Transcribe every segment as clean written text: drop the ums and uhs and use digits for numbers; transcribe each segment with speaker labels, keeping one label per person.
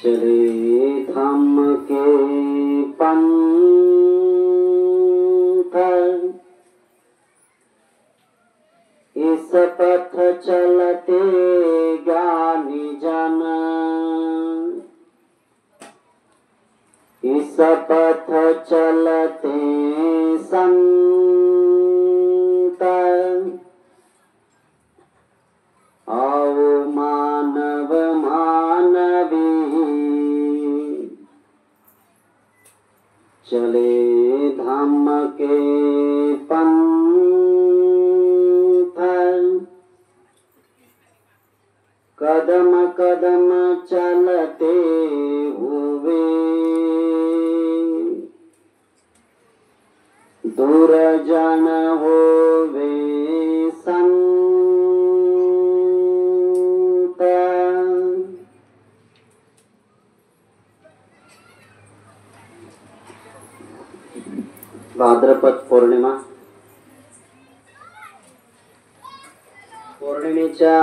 Speaker 1: चले धाम के पंथ इस पथ चलते ज्ञानी जन, इस पथ चलते संत, आओ मानव मानवी चले धाम के पंथ, कदम कदम चलते हुए दूर जन होवे संत। भाद्रपद पौर्णिमा, पौर्णिमेच्या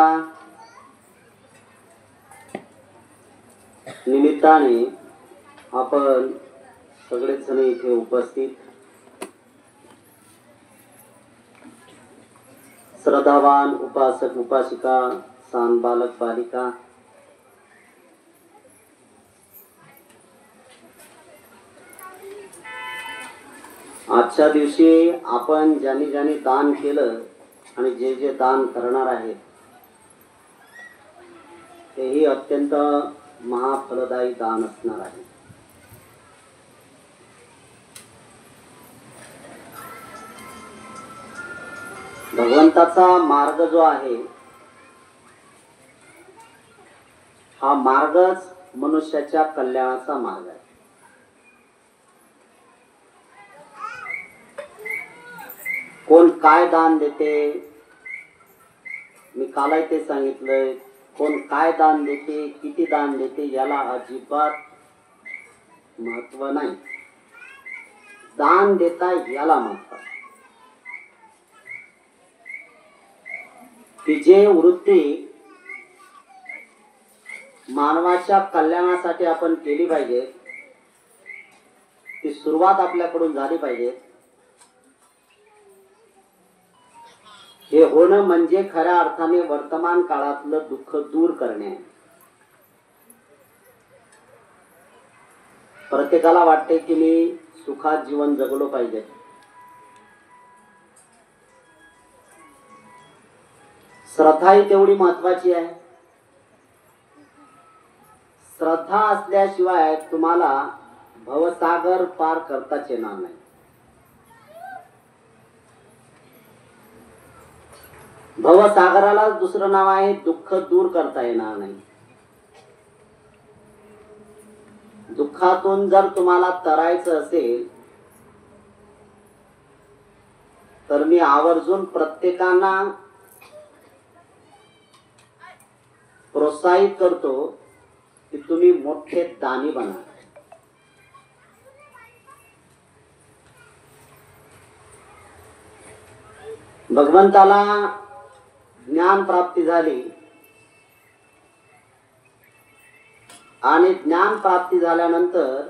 Speaker 1: निमित्ताने आपण सगळेच जण इथे उपस्थित, श्रद्धावान उपासक उपासिका, सान बालक बालिका, आजच्या दिवशी आपण ज्यांनी ज्यांनी दान केलं आणि जे जे दान करणार आहेत तेही अत्यंत महाफलदायी दान असणार आहे. भगवंताचा मार्ग जो आहे हा मार्गच मनुष्याच्या कल्याणाचा मार्ग आहे. कोण काय दान देते, मी कालही ते सांगितलंय, कोण काय दान देते, किती दान देते याला अजिबात महत्व नाही. दान देता याला महत्व. की जे वृत्ती मानवाच्या कल्याणासाठी आपण केली पाहिजे ती सुरुवात आपल्याकडून झाली पाहिजे. हे होणं म्हणजे खऱ्या अर्थाने वर्तमान काळातलं दुःख दूर करणे. प्रत्येकाला वाटते की मी सुखात जीवन जगलो पाहिजे. श्रद्धा ही तेवढी महत्वाची आहे. श्रद्धा असल्याशिवाय तुम्हाला भवसागर पार करताच येणार नाही. भवसागराला दुसरं नाव आहे दुःख दूर करता येणार नाही. दुःखातून जर तुम्हाला तरायचं असेल तर मी आवर्जून प्रत्येकांना प्रोत्साहित करतो की तुम्ही मोठे दानी बना. भगवंताला ज्ञान प्राप्ती झाली आणि ज्ञान प्राप्ती झाल्यानंतर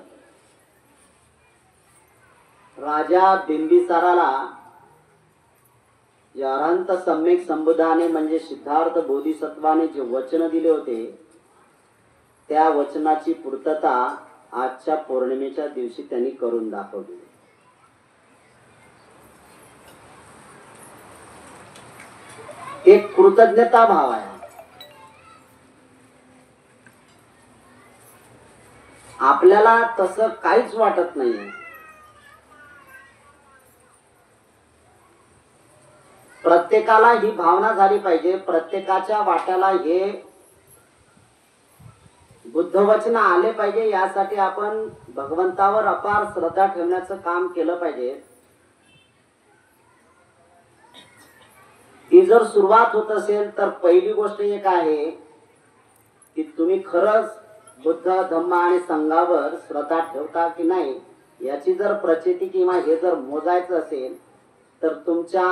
Speaker 1: राजा बिंबिसाराला या अरहंत सम्यक संबुधाने म्हणजे सिद्धार्थ बोधिसत्वाने जे वचन दिले होते त्या वचनाची पूर्तता आजच्या पौर्णिमेच्या दिवशी त्यांनी करून दाखवली. एक कृतज्ञता भाव आहे. आपल्याला तसं काहीच वाटत नाही. प्रत्येकाला ही भावना झाली पाहिजे. प्रत्येकाच्या वाट्याला हे बुद्धवचन आले पाहिजे. यासाठी आपण भगवंतावर अपार श्रद्धा ठेवण्याचं काम केलं पाहिजे. ही जर सुरुवात होत असेल तर पहिली गोष्ट एक आहे की तुम्ही खरंच बुद्ध धम्म आणि संघावर श्रद्धा ठेवता की नाही याची जर प्रचिती किंवा हे जर मोजायचं असेल तर तुमच्या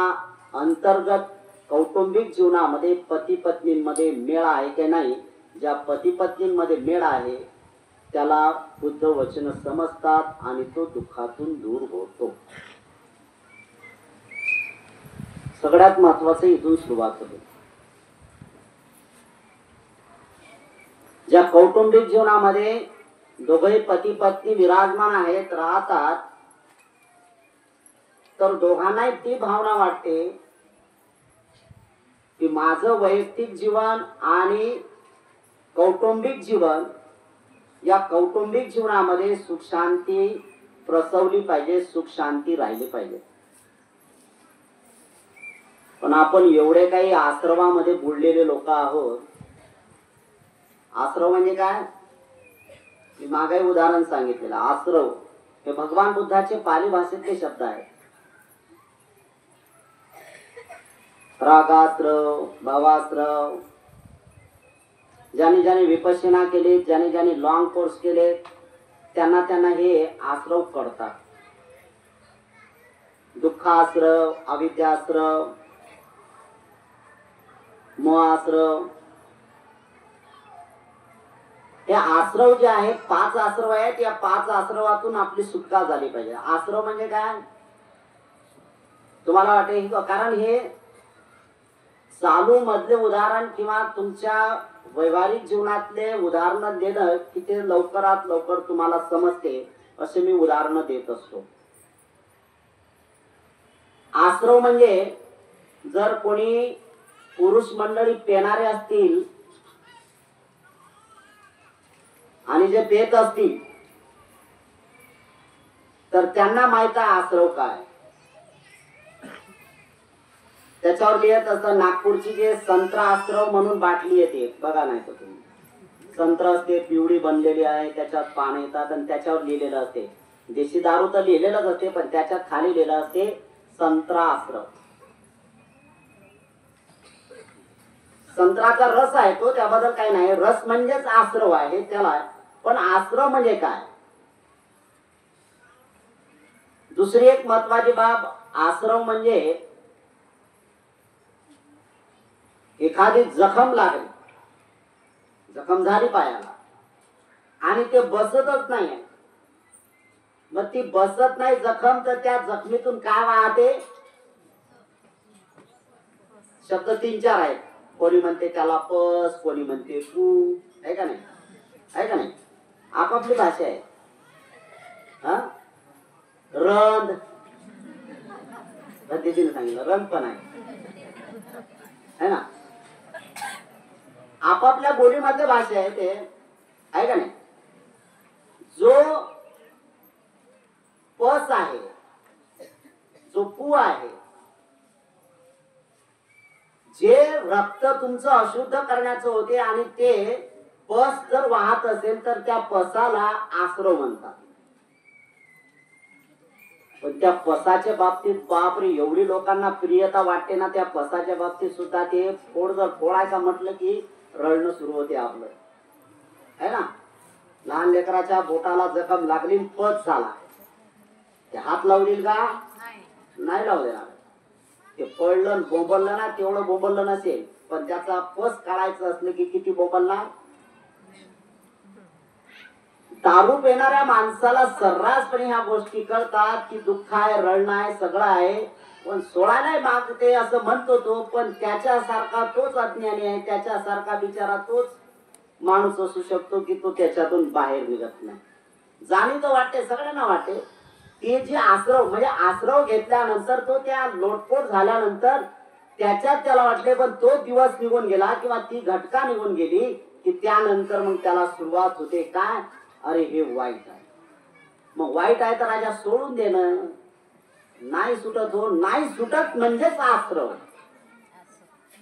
Speaker 1: अंतर्गत कौटुंबिक जीवनामध्ये पती पत्नींमध्ये मेळ आहे की नाही. ज्या पती पत्नींमध्ये मेळ आहे त्याला बुद्ध वचन समजतात आणि तो दुःखातून दूर होतो. सगळ्यात महत्वाचं इथून सुरुवात होते. ज्या कौटुंबिक जीवनामध्ये दोघे पती पत्नी विराजमान आहेत, राहतात, तर दोघांनाही ती भावना वाटते की माझं वैयक्तिक जीवन आणि कौटुंबिक जीवन, या कौटुंबिक जीवनामध्ये सुख शांती प्रसवली पाहिजे, सुख शांती राहिली पाहिजे. पण आपण एवढे काही आश्रमामध्ये बुडलेले लोक आहोत. आश्रम म्हणजे काय? मी मागे उदाहरण सांगितलेलं. आश्रव हे भगवान बुद्धाचे पाली भाषेतले शब्द आहेत. रागाश्रव, भावाश्रव. ज्याने ज्याने विपश्यना केली, ज्याने ज्याने लॉंग कोर्स केले, त्यांना त्यांना हे आश्रव कळतात. दुःखाश्रव, अविद्याश्रव, मोहाश्रव. हे आश्रव जे आहेत, 5 आश्रव आहेत. या 5 आश्रवातून आपली सुटका झाली पाहिजे. आश्रव म्हणजे काय तुम्हाला वाटेल? कारण हे चालू मधले उदाहरण किंवा तुमच्या वैवाहिक जीवनातले उदाहरण देणं की ते लवकरात लवकर तुम्हाला समजते असे मी उदाहरण देत असतो. आश्रव म्हणजे जर कोणी पुरुष मंडळी पेणारे असतील आणि जे पेत असतील तर त्यांना माहित आहे आश्रव काय. त्याच्यावर लिहित असतं, नागपूरची जे संत्रा आश्रव म्हणून बाटली येते बघा, नाही तर तुम्ही संत्र असते, पिवळी बनलेली आहे, त्याच्यात पाणी येतात आणि त्याच्यावर लिहिलेलं असते. देशी दारू तर लिहिलेलंच असते, पण त्याच्यात खाली लिहिलेलं असते संत्रा आश्रव. संत्राचा रस आहे तो, त्याबद्दल काही नाही. रस म्हणजेच आश्रव आहे त्याला. पण आश्रव म्हणजे काय? दुसरी एक महत्वाची बाब, आश्रव म्हणजे एखादी जखम लागली, जखम झाली पायाला आणि ते बसतच नाही. मग ती बसत नाही जखम, तर त्या जखमीतून काय वाहते? शब्द 3-4 आहेत. कोणी म्हणते त्याला पस, कोणी म्हणते पू, आहे का नाही? आहे का नाही? आपापली भाषा आहे. रंद, पद्धतीने सांगितलं, रंद पण आहे ना. आपापल्या बोलीमध्ये भाषा आहे ते, आहे का नाही? जो पस आहे, जो पू आहे, जे रक्त तुमचं अशुद्ध करण्याचं होते आणि ते पस जर वाहत असेल तर त्या पसाला आश्रव म्हणतात. पण त्या पसाच्या बाबतीत बापरे एवढी लोकांना प्रियता वाटते ना, त्या पसाच्या बाबतीत सुद्धा ते फोड जर फोडायचं म्हटलं की रडणं सुरू होते आपलं, है ना. लहान लेकराच्या बोटाला जखम लागली, पस झाला, ते हात लावतील का? नाही लावू देणार. ते पडलं बोंबललं ना, तेवढं बोंबललं नसेल, पण त्याचा पस काढायचं असलं की किती बोंबलणार. दारू पिणाऱ्या माणसाला सर्रासपणे ह्या गोष्टी कळतात की दुःख आहे, रडणं आहे, सगळं आहे, पण सोडायला मागते असं म्हणतो तो. पण त्याच्यासारखा तोच अज्ञानी आहे, त्याच्यासारखा बिचारा तोच माणूस असू शकतो की तो त्याच्यातून बाहेर निघत नाही. जाणीव तर वाटते, सगळ्यांना वाटते. ते जे आश्रव म्हणजे आश्रव घेतल्यानंतर तो त्या लोटपोट झाल्यानंतर त्याच्यात त्याला वाटले, पण तो दिवस निघून गेला किंवा ती घटका निघून गेली की त्यानंतर मग त्याला सुरुवात होते काय, अरे हे वाईट आहे. मग वाईट आहे तर राजा सोडून देणं. नाही सुटत हो, नाही सुटत म्हणजेच आश्रव.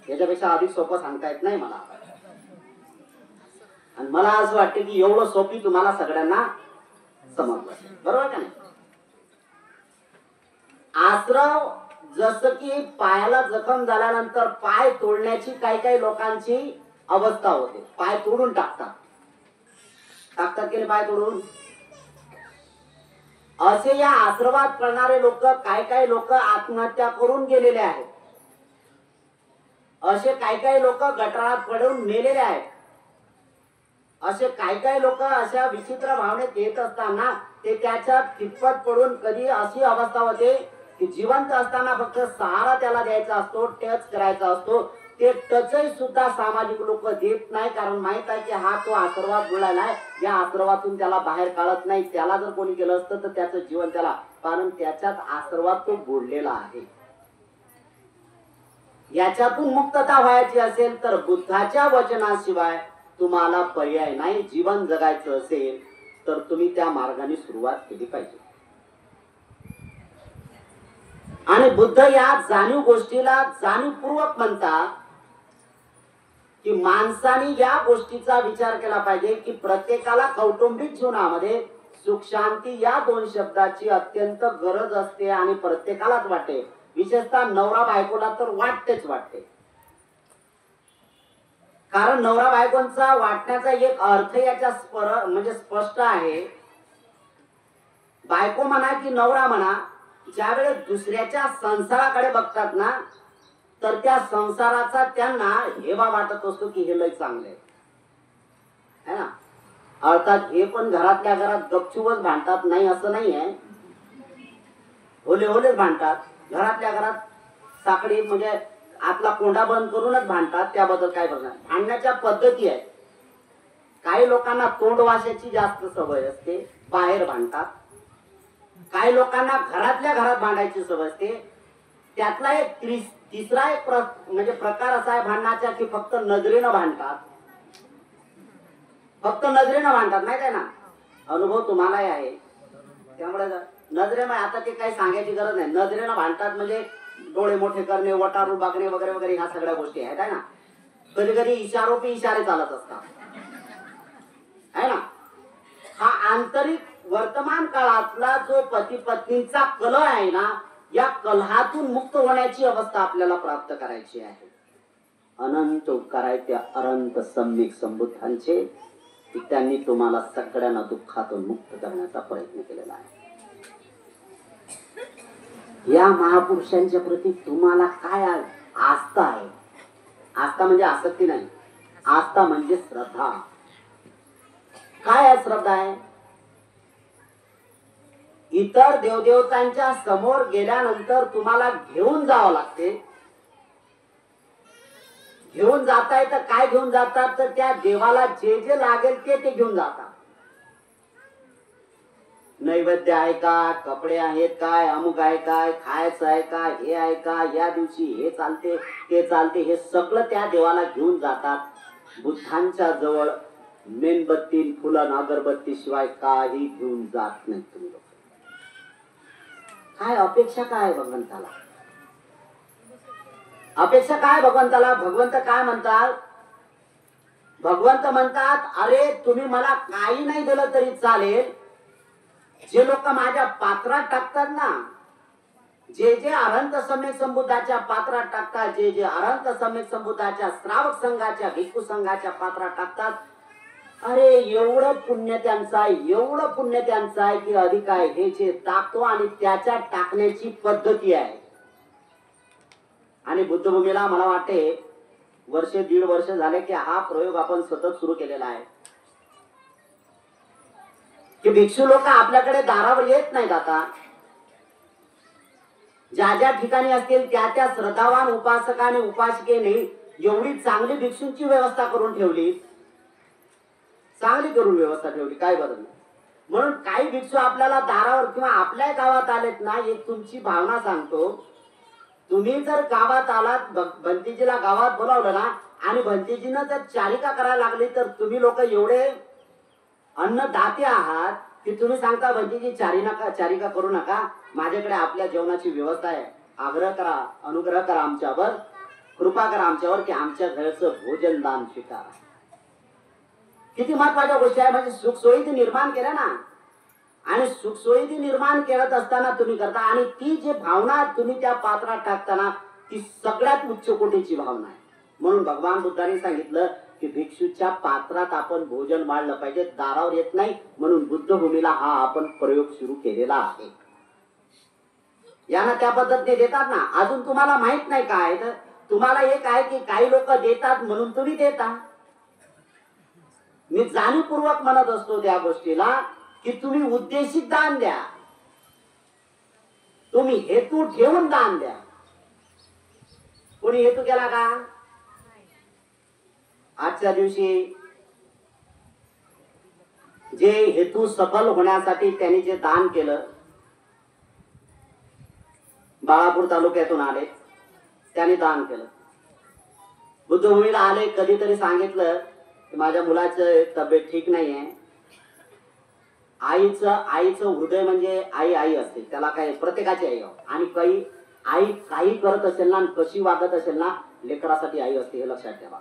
Speaker 1: याच्यापेक्षा अधिक सोपं सांगता येत नाही मला. आणि मला असं वाटतं की एवढं सोपी तुम्हाला सगळ्यांना समजलं, बरोबर का नाही? आश्रव जसं की पायाला जखम झाल्यानंतर पाय तोडण्याची काही काही लोकांची अवस्था होते. पाय तोडून टाकतात की नाही, पाय तोडून. असे या आश्रवात करणारे लोक, काही लोक आत्महत्या करून गेलेले आहेत. असे काही लोक गटारात पडून मेलेले आहेत. असे काही काही लोक अशा विचित्र भावनेत येत असताना ते त्याच्यात कितपत पडून कधी अशी अवस्था होते की जिवंत असताना फक्त सहारा त्याला द्यायचा असतो, टच करायचा असतो. ते टचही सुद्धा सामाजिक लोक देत नाही, कारण माहित आहे की हा तो आशीर्वाद मिळाला आहे, या आशीर्वादातून त्याला बाहेर काढत नाही. त्याला जर कोणी केलं असतं तर त्याचं जीवन त्याला, कारण त्याच्यात आशीर्वाद तो बुडलेला आहे. याच्यातून मुक्तता व्हायची असेल तर बुद्धाच्या वचनाशिवाय तुम्हाला पर्याय नाही. जीवन जगायचं असेल तर तुम्ही त्या मार्गाने सुरुवात केली पाहिजे. आणि बुद्ध या जाणीव गोष्टीला जाणीवपूर्वक म्हणतात की माणसाने या गोष्टीचा विचार केला पाहिजे की प्रत्येकाला कौटुंबिक जीवनामध्ये सुख शांती या दोन शब्दाची अत्यंत गरज असते आणि प्रत्येकालाच वाटते. विशेषतः नवरा बायकोला तर वाटतेच वाटते. कारण नवरा बायकोंचा वाटण्याचा एक अर्थ याच्या म्हणजे स्पष्ट आहे. बायको म्हणा की नवरा म्हणा, ज्यावेळेस दुसऱ्याच्या संसाराकडे बघतात ना तर त्या संसाराचा त्यांना हेवा वाटत असतो की हे लय चांगले आहे ना. अर्थात हे पण घरातल्या घरात गपचूपच भांडतात, नाही असं नाही आहे, होले होलेच भांडतात. घरातल्या घरात साखळी म्हणजे आतला कोंडा बंद करूनच भांडतात. त्याबद्दल काय बघणार, भांडण्याच्या पद्धती आहेत. काही लोकांना तोंड वाशाची जास्त सवय असते, बाहेर भांडतात. काही लोकांना घरातल्या घरात भांडायची सवय असते. त्यातला एक तिसरा एक म्हणजे प्रकार असा आहे भांडणाचा की फक्त नजरेनं भांडतात. फक्त नजरेनं भांडतात, माहित आहे ना, अनुभव तुम्हालाही आहे. त्यामुळे नजरेनं आता ते काही सांगायची गरज नाही. नजरेनं भांडतात म्हणजे डोळे मोठे करणे, वटारू बघणे वगैरे वगैरे ह्या सगळ्या गोष्टी आहेत आहे ना. कधी कधी इशारो पे इशारे चालत असतात आहे ना. हा आंतरिक वर्तमान काळातला जो पती पत्नीचा कलह आहे ना, या कलहातून मुक्त होण्याची अवस्था आपल्याला प्राप्त करायची आहे. अनंत उपकार आहेत त्या अनंत सम्यक संबुद्धांचे, की त्यांनी तुम्हाला सगळ्यांना दुःखातून मुक्त करण्याचा प्रयत्न केलेला आहे. या महापुरुषांच्या प्रती तुम्हाला काय आस्था आहे? आस्था म्हणजे आसक्ती नाही, आस्था म्हणजे श्रद्धा. काय आहे श्रद्धा आहे? इतर देवदेवतांच्या समोर गेल्यानंतर तुम्हाला घेऊन जावं लागते. घेऊन जाताय तर काय घेऊन जातात, तर त्या देवाला जे जे लागेल ते घेऊन जातात. नैवेद्य आहे का, कपडे आहेत काय, अमुक आहे काय, खायचं आहे का, हे आहे का, या दिवशी हे चालते ते चालते, हे सगळं त्या देवाला घेऊन जातात. बुद्धांच्या जवळ मेणबत्ती, फुलं, अगरबत्ती शिवाय काही घेऊन जात नाही तुम्ही लोक. काय अपेक्षा काय भगवंताला? अपेक्षा काय भगवंताला? भगवंत काय म्हणतात? भगवंत म्हणतात, अरे तुम्ही मला काही नाही दिलं तरी चालेल, जे लोक माझ्या पात्रात टाकतात ना, जे जे अनंत सम्यक संबुद्धाच्या पात्रात टाकतात, जे जे अनंत सम्यक संबुद्धाच्या श्रावक संघाच्या भिक्खू संघाच्या पात्रात टाकतात, अरे एवढं पुण्य त्यांचं आहे, एवढं पुण्य त्यांचं आहे की अधिक आहे. हे जे टाकतो आणि त्याच्या टाकण्याची पद्धती आहे. आणि बुद्धभूमीला मला वाटते वर्ष दीड वर्ष झाले की हा प्रयोग आपण सतत सुरू केलेला आहे की भिक्षू लोक आपल्याकडे दारावर येत नाहीत. आता ज्या ज्या ठिकाणी असतील त्या त्या श्रद्धावान उपासकाने उपासिकेने एवढी चांगली भिक्षूंची व्यवस्था करून ठेवली, चांगली करून व्यवस्था ठेवली, काय बदल. म्हणून काही भिक्षू आपल्याला दारावर किंवा आपल्या गावात आलेत ना, एक तुमची भावना सांगतो, तुम्ही जर गावात आलात, भंतीजीला गावात बोलावलं ना आणि भंतीजीनं जर चारिका करायला लागली तर तुम्ही लोक एवढे अन्नदाते आहात की तुम्ही सांगता भंतीजी चारिका करू नका, माझ्याकडे आपल्या जेवणाची व्यवस्था आहे, आग्रह करा, अनुग्रह करा आमच्यावर, कृपा करा आमच्यावर की आमच्या घरचं भोजन दान स्वीकारा. किती महत्वाच्या गोष्टी आहे. म्हणजे सुखसोयी निर्माण केल्या ना, आणि सुखसोयी निर्माण करत असताना तुम्ही करता, आणि ती जी भावना तुम्ही त्या पात्रात टाकताना ती सगळ्यात उच्च कोटीची भावना आहे. म्हणून भगवान बुद्धांनी सांगितलं की भिक्षूच्या पात्रात आपण भोजन वाढलं पाहिजे, दारावर येत नाही. म्हणून बुद्धभूमीला हा आपण प्रयोग सुरू केलेला आहे. यांना त्या पद्धतीने देतात ना. अजून तुम्हाला माहित नाही काय, तर तुम्हाला एक आहे की काही लोक देतात म्हणून तुम्ही देता. मी जाणीवपूर्वक म्हणत असतो त्या गोष्टीला की तुम्ही उद्देशित दान द्या, तुम्ही हेतू ठेवून दान द्या. कोणी हेतू केला का? आजच्या दिवशी जे हेतू सफल होण्यासाठी त्यांनी जे दान केलं, बाळापूर तालुक्यातून आले, त्यांनी दान केलं. बुद्धभूमीला आले, कधीतरी सांगितलं की माझ्या मुलाचं तब्येत ठीक नाहीये. आईचं हृदय म्हणजे आई आई असते, त्याला काय प्रत्येकाची आई आणि काही आई काही करत असेल ना, कशी वागत असेल ना, लेकरासाठी आई असते, हे लक्षात ठेवा.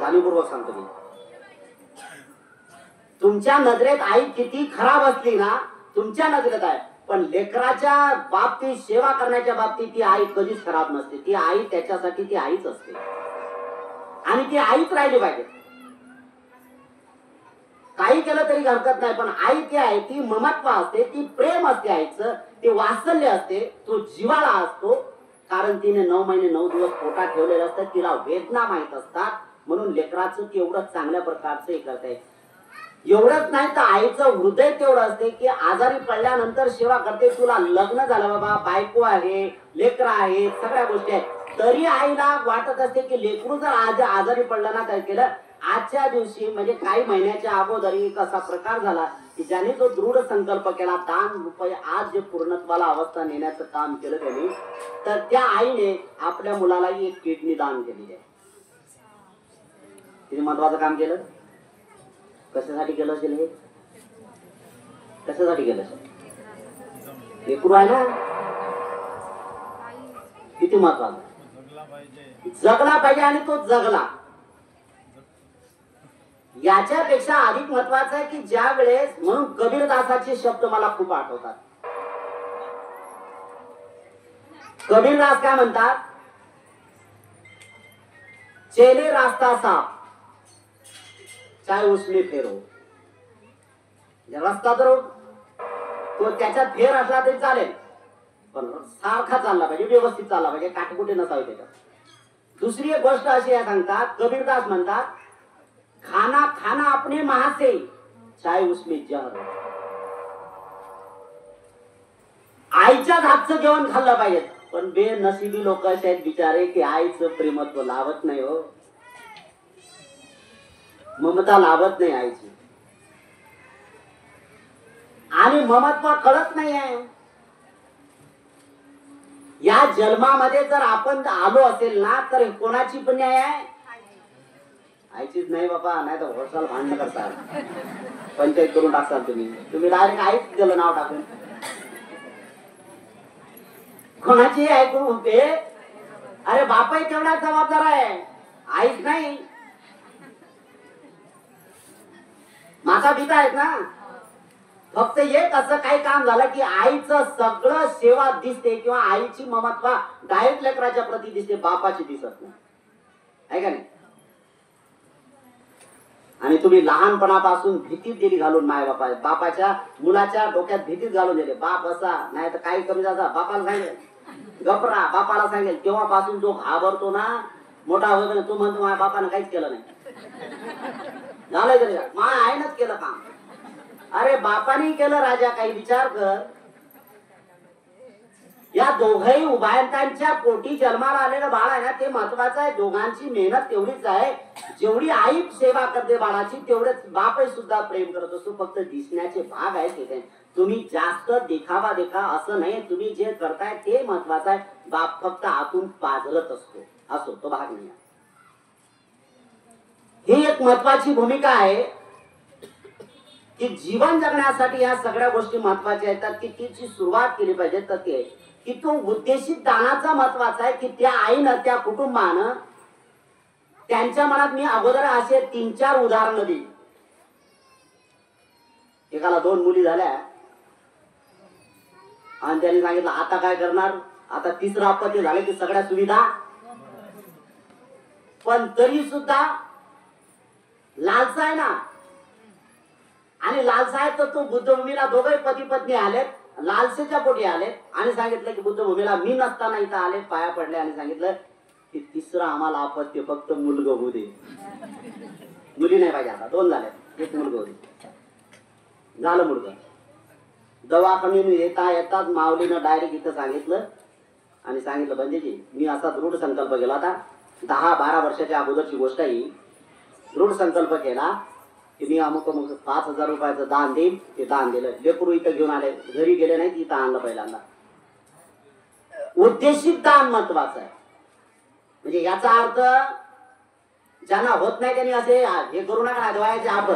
Speaker 1: जाणीवपूर्वक सांगतो मी. तुमच्या नजरेत आई किती खराब असली ना, तुमच्या नजरेत आहे, पण लेकराच्या बाबतीत, सेवा करण्याच्या बाबतीत ती आई कधीच खराब नसते. ती आई त्याच्यासाठी ती आईच असते आणि ती आईच राहिली पाहिजे. काही केलं तरी हरकत नाही, पण आई ती आहे, ती ममत्व असते, ती प्रेम असते आईचं, ते वात्सल्य असते, तो जीवाला असतो. कारण तिने 9 महिने 9 दिवस पोटात ठेवलेलं असतं, तिला वेदना माहित असतात, म्हणून लेकराचं ती एवढं चांगल्या प्रकारचं हे करते. एवढंच नाही तर आईचं हृदय तेवढं असते की आजारी पडल्यानंतर सेवा करते. तुला लग्न झालं बाबा, बायको आहे, लेकरं आहे, सगळ्या गोष्टी आहेत, तरी आईला वाटत असते की लेकरू जर आज आजारी पडलं ना, काय केलं. आजच्या दिवशी म्हणजे काही महिन्याच्या अगोदर एक असा प्रकार झाला की ज्याने जो दृढ संकल्प केला, दान रुपये आज जे पूर्णत्वाला अवस्था नेण्याचं काम केलं त्यांनी, तर त्या आईने आपल्या मुलाला एक किडनी दान केली आहे. तिने महत्वाचं काम केलं. कशासाठी केलं असेल हे? कशासाठी केलं असेल? लेकरू आहे ना, किती महत्वाचं, जगला पाहिजे आणि तो जगला. याच्यापेक्षा अधिक महत्वाचं आहे की ज्या वेळेस, म्हणून कबीरदासाचे शब्द मला खूप आठवतात. कबीरदास काय म्हणतात? चेले रास्ता साफ चाहे उसमें फेर हो. रस्ता तर तो त्याच्यात फेर असला तरी चालेल, पण सारखा चालला पाहिजे, व्यवस्थित चालला पाहिजे, काटकुटे नसावे त्याच्यात. दुसरी एक गोष्ट अशी आहे, सांगतात कबीरदास म्हणतात, खाना खाना अपने माँ से चाहे उसमें जहर हो. आईच्या हातचं जेवण खाल्लं पाहिजे, पण बेनशिबी लोक असे आहेत बिचारे की आईचं प्रेमत्व लावत नाही हो, ममता लाभत नाही आईची, आणि ममत्व कळत नाही आहे. या जन्मामध्ये जर आपण आलो असेल ना, तर कोणाची पण न्याय आहे? आईचीच नाही बाबा, नाही तर वर्षाला भांडण करताल, पंचायत करून टाकताल तुम्ही डायरेक्ट आईच दिलं नाव टाकून. कोणाची ऐकून होते? अरे बापाही तेवढा जबाबदार आहे, आईच नाही. माता पिता आहेत ना. फक्त एक असं काही काम झालं की आईचं सगळं सेवा दिसते किंवा आईची ममत्व डायरेक्ट लेकराच्या प्रती दिसते, बापाची दिसत नाही, आहे का नाही? आणि तुम्ही लहानपणापासून भीतीत दिली घालून, माय बापाच्या मुलाच्या डोक्यात भीतीत घालून दिले, बाप असा नाही तर काही कमी जाता, बापाला सांगेल गपरा, बापाला सांगेल, तेव्हापासून जो घाबरतो ना, मोठा होतो तो म्हणतो माझ्या बापानं काहीच केलं नाही, झालंय तरी माझ्या आईनच केलं काम. अरे बापाने केलं राजा, काही विचार कर. या दोघही उभयतांच्या पोटी जन्माला आलेलं बाळ आहे ना, ते महत्वाचं आहे. दोघांची मेहनत तेवढीच आहे, जेवढी आई सेवा करते बाळाची, तेवढेच बापही सुद्धा प्रेम करत असतो. फक्त दिसण्याचे भाग आहेत ते. तुम्ही जास्त देखावा असं नाही, तुम्ही जे करताय ते महत्वाचं आहे. बाप फक्त आतून पाजरत असतो तो भाग नाही. ही एक महत्वाची भूमिका आहे की जीवन जगण्यासाठी या सगळ्या गोष्टी महत्वाच्या आहेत की तिची सुरुवात केली पाहिजे. तर ते की तो उद्देशित दानाचा महत्वाचा आहे की त्या आईनं, त्या कुटुंबानं, त्यांच्या मनात मी अगोदर असे 3-4 उदाहरणं दिली. एकाला 2 मुली झाल्या आणि त्यांनी सांगितलं आता काय करणार, आता 3रं अपत्य झाले की सगळ्या सुविधा, पण तरी सुद्धा लालसा आहे ना, आणि लालसा आहे तर तो बुद्धभूमीला दोघे पती पत्नी आलेत, लालसेच्या पोटी आलेत आणि सांगितलं की बुद्धभूमीला मी नसताना इथं आले, पाया पडले आणि सांगितलं की 3रं आम्हाला अपत्य फक्त मुलगा होऊ दे. मुली नाही पाहिजे, आता 2 झाल्या, एक मुलगा होती. झालं मुलगा. दवाखान्यातून येता येताच माऊलीनं डायरेक्ट इथं सांगितलं आणि सांगितलं, बंदेजी मी असा दृढ संकल्प केला होता, 10-12 वर्षाच्या अगोदरची गोष्ट आहे. दृढ संकल्प केला की मी अमुक 5,000 रुपयाचं दान देईन. ते दान दिलं. लेकरू इथं घेऊन आले, घरी गेले नाही, इथं आणलं पहिल्यांदा. उद्देशित दान महत्वाचं आहे. म्हणजे याचा अर्थ ज्यांना होत नाही त्यांनी असे हे करू नका, डोळ्याचे आपण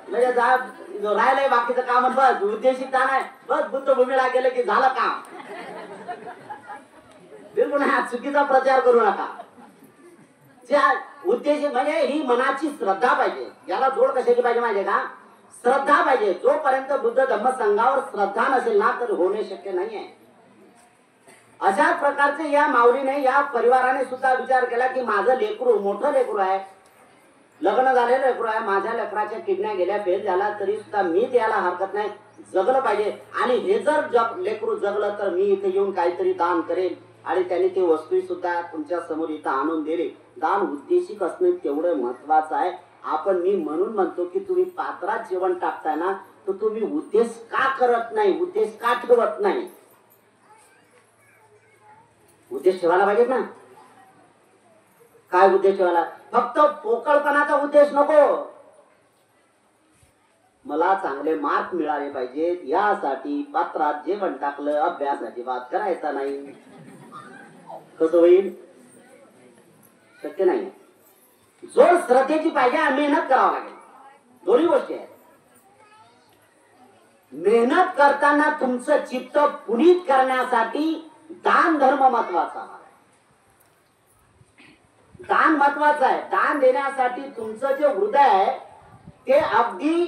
Speaker 1: म्हणजे राहिलंय बाकीचं काम, बस उद्देशित दान आहे, बस बुद्धभूमीला गेलं की झालं काम. बिलकुल हा चुकीचा प्रचार करू नका. ज्या उद्देश म्हणजे ही मनाची श्रद्धा पाहिजे. याला जोड कशाची पाहिजे माहितीये का? श्रद्धा पाहिजे. जोपर्यंत बुद्ध धम्म संघावर श्रद्धा नसेल ना तर होणे शक्य नाहीये. अशाच प्रकारचे या माऊलीने, या परिवाराने सुद्धा विचार केला की माझं लेकरू मोठं लेकरू आहे, लग्न झालेलं लेकरू आहे, माझ्या लेकराच्या किडन्या गेल्या, फेल झाला तरी सुद्धा मी द्यायला हरकत नाही, जगलं पाहिजे. आणि हे जर लेकरू जगलं तर मी इथे येऊन काहीतरी दान करेल. आणि त्यांनी ते वस्तू सुद्धा तुमच्या समोर इथं आणून दिले. दान उद्देशिक असणे तेवढं महत्वाचं आहे. मी म्हणून म्हणतो की तुम्ही पात्रात जेवण टाकताय ना, तर तुम्ही उद्देश का करत नाही, उद्देश का ठेवत नाही? उद्देश ठेवायला पाहिजेत ना. काय उद्देश ठेवायला? फक्त पोकळपणाचा उद्देश नको. मला चांगले मार्क मिळाले पाहिजेत यासाठी पात्रात जेवण टाकलं, अभ्यास अजिबात करायचा नाही. कसं होईल? शक्य नाही. जोर श्रद्धेची पाहिजे, मेहनत करावं लागेल. दोन्ही गोष्टी आहेत. मेहनत करताना तुमचं चित्त पुनीत करण्यासाठी दान धर्म महत्वाचा आहे. दान महत्वाचं आहे. दान देण्यासाठी तुमचं जे हृदय आहे ते अगदी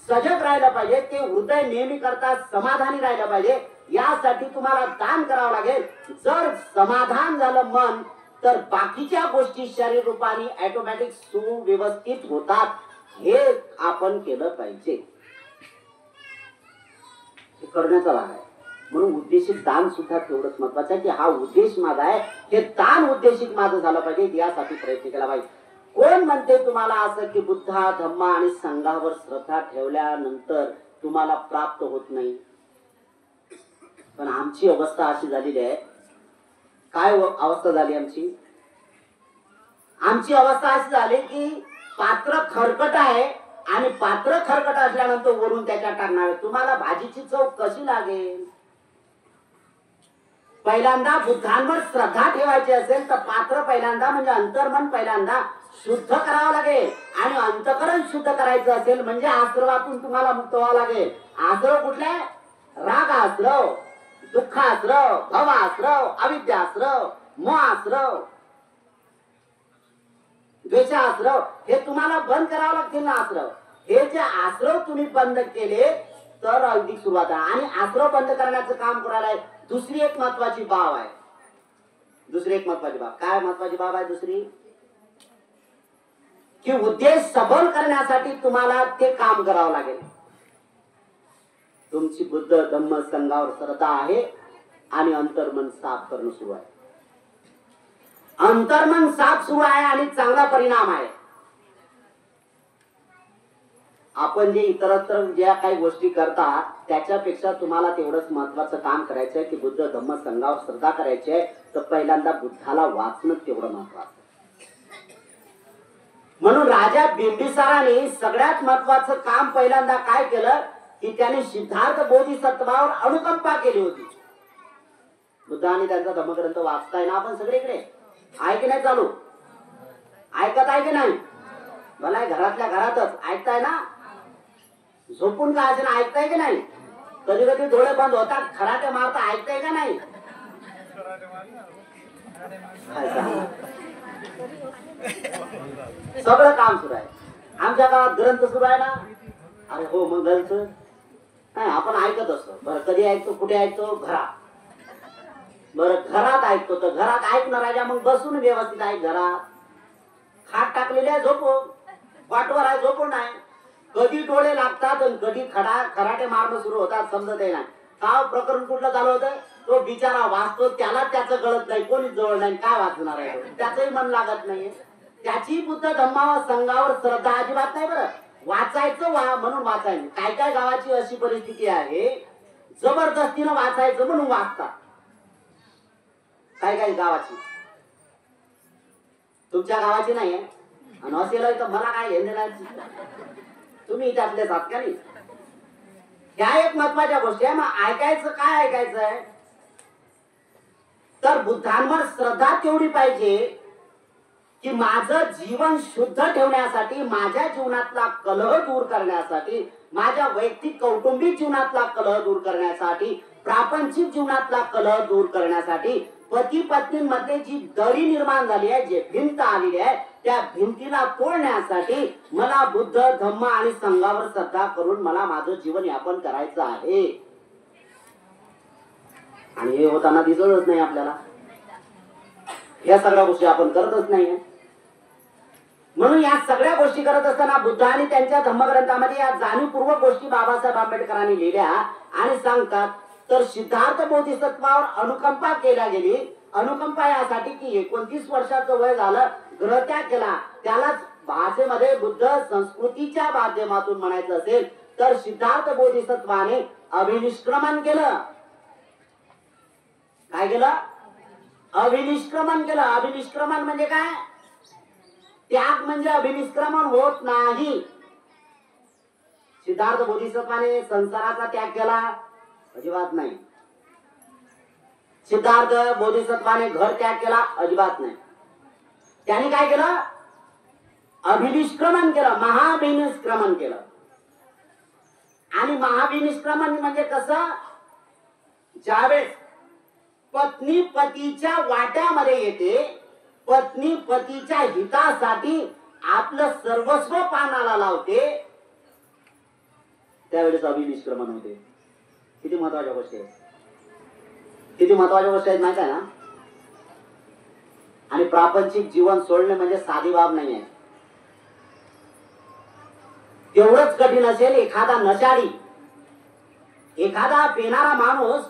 Speaker 1: सजग राहिलं पाहिजे. ते हृदय नेहमी करता समाधानी राहिलं पाहिजे. यासाठी तुम्हाला दान करावं लागेल. जर समाधान झालं मन, तर बाकीच्या गोष्टी शरीर रूपाने ऑटोमॅटिक सुव्यवस्थित होतात. हे आपण केलं पाहिजे. करण्याचा भाग आहे. म्हणून उद्देशिक दान सुद्धा तेवढंच महत्वाचं आहे की हा उद्देश माझा आहे, हे दान उद्देशिक माझं झालं पाहिजे, यासाठी प्रयत्न केला पाहिजे. कोण म्हणते तुम्हाला असं की बुद्धा धम्म आणि संघावर श्रद्धा ठेवल्यानंतर तुम्हाला प्राप्त होत नाही? पण आमची अवस्था अशी झालेली आहे. काय अवस्था झाली आमची? आमची अवस्था अशी झाली की पात्र खरकट आहे आणि पात्र खरकट असल्यानंतर वरून त्याच्यात टाकणार. तुम्हाला भाजीची चव कशी लागेल? पहिल्यांदा बुद्धांवर श्रद्धा ठेवायची असेल तर पात्र पहिल्यांदा म्हणजे अंतर्मन पहिल्यांदा शुद्ध करावं लागेल. आणि अंतकरण शुद्ध करायचं असेल म्हणजे आश्रवातून तुम्हाला मुक्त व्हावं लागेल. आश्रव कुठले? राग आश्रव, दुःख आश्रव, भव आश्रव, अविद्या आश्रव, मोह आश्रव, द्वेष आश्रव, हे तुम्हाला बंद करावं लागतील ना. आश्रव हे जे आश्रव तुम्ही बंद केले तर अगदी सुरुवात आहे. आणि आश्रव बंद करण्याचं काम करायला दुसरी एक महत्वाची बाब आहे. दुसरी एक महत्वाची बाब काय? महत्वाची बाब आहे दुसरी की उद्देश सबल करण्यासाठी तुम्हाला ते काम करावं लागेल. तुमची बुद्ध धम्म संघावर श्रद्धा आहे आणि अंतर्मन साफ करणं सुरू आहे. अंतर्मन साफ सुरू आहे आणि चांगला परिणाम आहे. आपण जे इतरत्र ज्या काही गोष्टी करता त्याच्यापेक्षा तुम्हाला तेवढंच महत्वाचं काम करायचं आहे की बुद्ध धम्म संघावर श्रद्धा करायची आहे. तर पहिल्यांदा बुद्धाला वाचणं तेवढं महत्वाचं. म्हणून राजा बिंबिसाराने सगळ्यात महत्वाचं काम पहिल्यांदा काय केलं की त्याने सिद्धार्थ बोधिसत्वावर अनुकंपा केली होती. बुद्धाने त्यांचा धम्मग्रंथ वाचताय ना आपण सगळीकडे, आहे की नाही चालू? ऐकत आहे की नाही? मला घरातल्या घरातच ऐकताय ना? झोपून का असेल ऐकताय की नाही? कधी कधी डोळे बंद होतात, खराटे मारता ऐकताय का नाही? सगळं काम सुरू आहे. आमच्या गावात ग्रंथ सुरू आहे ना. अरे हो, मग ग्रंथ आपण ऐकत असतो. बरं कधी ऐकतो? कुठे ऐकतो? घरात. बरं घरात ऐकतो तर घरात ऐकणार राजा मग बसून व्यवस्थित ऐक. घरात खाट टाकलेले आहे झोपून, पाठवर आहे झोपून आहे. कधी डोळे लागतात आणि कधी खराटे मारणं सुरू होतात समजत नाही. का प्रकरण कुठलं झालं होतं? तो बिचारा वाचतो, त्याला त्याचं कळत नाही, कोणीच जवळ नाही, काय वाचणार आहे? त्याचंही मन लागत नाहीये. त्याची बुद्ध धम्मावर संघावर श्रद्धा अजिबात नाही बरं. वाचायचं म्हणून वाचायचं. काय काय गावाची अशी परिस्थिती आहे, जबरदस्तीनं वाचायचं म्हणून वाचतात. काय काय गावाची, तुमच्या गावाची नाही आहे आणि असेल तर मला काय घेणे नाही, तुम्ही त्यातले जात का नाही. ह्या एक महत्वाच्या गोष्टी आहे. मग ऐकायचं काय ऐकायचं आहे, तर बुद्धांवर श्रद्धा तेवढी पाहिजे की माझं जीवन शुद्ध ठेवण्यासाठी, माझ्या जीवनातला कलह दूर करण्यासाठी, माझ्या वैयक्तिक कौटुंबिक जीवनातला कलह दूर करण्यासाठी, प्रापंचिक जीवनातला कलह दूर करण्यासाठी, पती पत्नींमध्ये जी दरी निर्माण झाली आहे, जे भिंत आलेली आहे, त्या भिंतीला तोडण्यासाठी मला बुद्ध धम्म आणि संघावर श्रद्धा करून मला माझं जीवन यापन करायचं आहे. आणि हे होताना दिसतच नाही आपल्याला. या सगळ्या गोष्टी आपण करतच नाहीये. म्हणून या सगळ्या गोष्टी करत असताना बुद्धांनी त्यांच्या धम्मग्रंथामध्ये या जाणीवपूर्वक गोष्टी बाबासाहेब आंबेडकरांनी लिहिल्या आणि सांगतात. तर सिद्धार्थ बोधिसत्वावर अनुकंपा केल्या गेली. अनुकंपा यासाठी की 29 वर्षाचं वय झालं, ग्रहत्याग केला. त्यालाच भाषेमध्ये बुद्ध संस्कृतीच्या माध्यमातून म्हणायचं असेल तर सिद्धार्थ बोधिसत्वाने अभिनिष्क्रमण केलं. काय केलं? अभिनिष्क्रमण केलं. अभिनिष्क्रमण म्हणजे काय? त्याग म्हणजे अभिनिष्क्रमण होत नाही. सिद्धार्थ बोधिसत्वाने संसाराचा त्याग केला? अजिबात नाही. सिद्धार्थ बोधिसत्वाने घर त्याग केला? अजिबात नाही. त्याने काय केलं? अभिनिष्क्रमण केलं, महाभिनिष्क्रमण केलं. आणि महाभिनिष्क्रमण म्हणजे कसं? ज्यावेळेस पत्नी पतीच्या वाट्यामध्ये येते, पत्नी पतीच्या हितासाठी आपलं सर्वस्व पानाला लावते, त्यावेळेस अभिनिष्क्रमण होते. किती महत्वाच्या गोष्टी आहेत, किती महत्वाच्या गोष्टी आहेत माहिती आहे ना. आणि प्रापंचिक जीवन सोडणे म्हणजे साधी बाब नाही आहे. तेवढंच कठीण असेल एखादा नशाडी, एखादा पिणारा माणूस,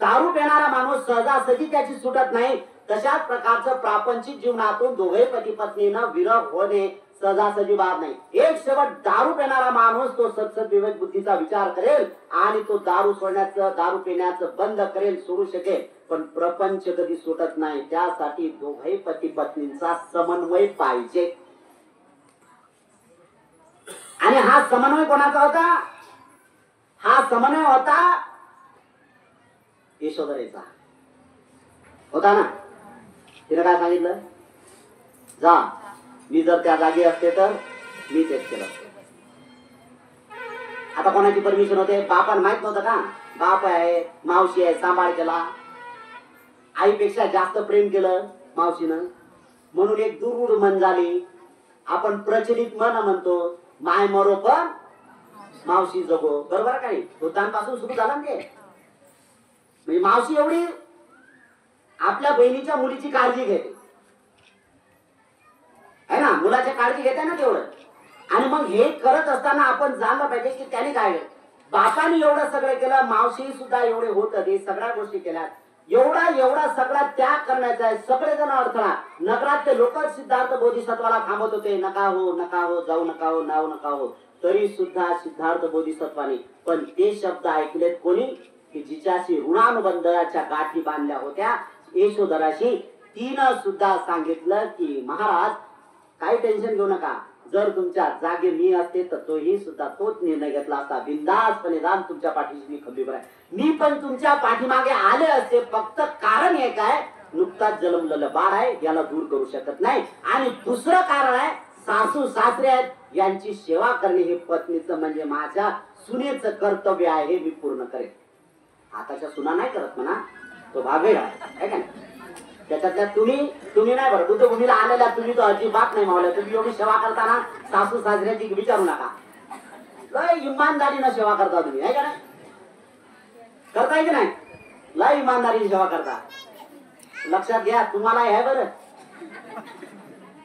Speaker 1: दारू पिणारा माणूस सहजासहजी त्याची सुटत नाही. तशाच प्रकारचं प्रापंचिक जीवनातून दोघे पती पत्नीनं विरह होणे सहजासहजी बाब नाही. एक शेवट दारू पिणारा माणूस तो सत्सद विवेक बुद्धीचा विचार करेल आणि तो दारू सोडण्याचं, दारू पिण्याचं बंद करेल, सोडू शकेल. पण प्रपंच कधी सुटत नाही. त्यासाठी दोघे पती पत्नींचा समन्वय पाहिजे. आणि हा समन्वय कोणाचा होता? हा समन्वय होता यशोधरेचा होता ना. तिने काय सांगितलं? जा, मी जर त्या जागी असते तर मी तेच केलं. आता कोणाची परमिशन होते? बापाला माहित नव्हतं का? बाप आहे, मावशी आहे, सांभाळ केला. आईपेक्षा जास्त प्रेम केलं मावशीनं, म्हणून एक दुर्गुण मन झाली. आपण प्रचलित मन म्हणतो, माय मरो पण मावशी जगो. बरोबर काही भूतांपासून सुरू झालं ना ते. म्हणजे मावशी एवढी आपल्या बहिणीच्या मुलीची काळजी घेते है ना, मुलाची काळजी घेते ना तेवढं. आणि मग हे करत असताना आपण जाणलं पाहिजे की त्याने काय केलं. बापाने एवढं सगळं केलं, मावशी सुद्धा एवढे होत ते सगळ्या गोष्टी केल्या. एवढा सगळा त्याग करण्याचा आहे. सगळेजण अडथळा. नगरातले लोक सिद्धार्थ बोधिसत्वाला थांबत होते, नका हो, नका हो, जाऊ नका हो, नाव नका हो. तरी सुद्धा सिद्धार्थ बोधिसत्वाने पण ते शब्द ऐकलेत कोणी? की जिच्याशी ऋणानुबंधाच्या गाठी बांधल्या होत्या यशोधराशी. तिनं सुद्धा सांगितलं की महाराज काही टेन्शन घेऊ नका. जर तुमच्या जागी मी असते तर तोही सुद्धा तोच निर्णय घेतला असता. बिंदासपणे जाण, तुमच्या पाठीशी मी खंबीर आहे. मी पण तुमच्या पाठीमागे आले असते. फक्त कारण एक आहे, नुकताच जन्मलेलं बाळ आहे, याला दूर करू शकत नाही. आणि दुसरं कारण आहे, सासू सासरे आहेत, यांची सेवा करणे हे पत्नीचं म्हणजे माझ्या सुनेचं कर्तव्य आहे, हे मी पूर्ण करेन. आताच्या सुना नाही करत म्हणा, तो भाग वेगळा आहे का नाही. त्याच्यातल्या तुम्ही नाही बरं, बुद्धभूमीला आलेल्या तुम्ही तो अजिबात नाही मावल्या. तुम्ही एवढी सेवा करताना सासू सासऱ्याची विचारू नका. लय इमानदारीनं सेवा करता तुम्ही, आहे का नाही? करताय की नाही? लय इमानदारीने सेवा करता. लक्षात घ्या, तुम्हाला आहे बरं,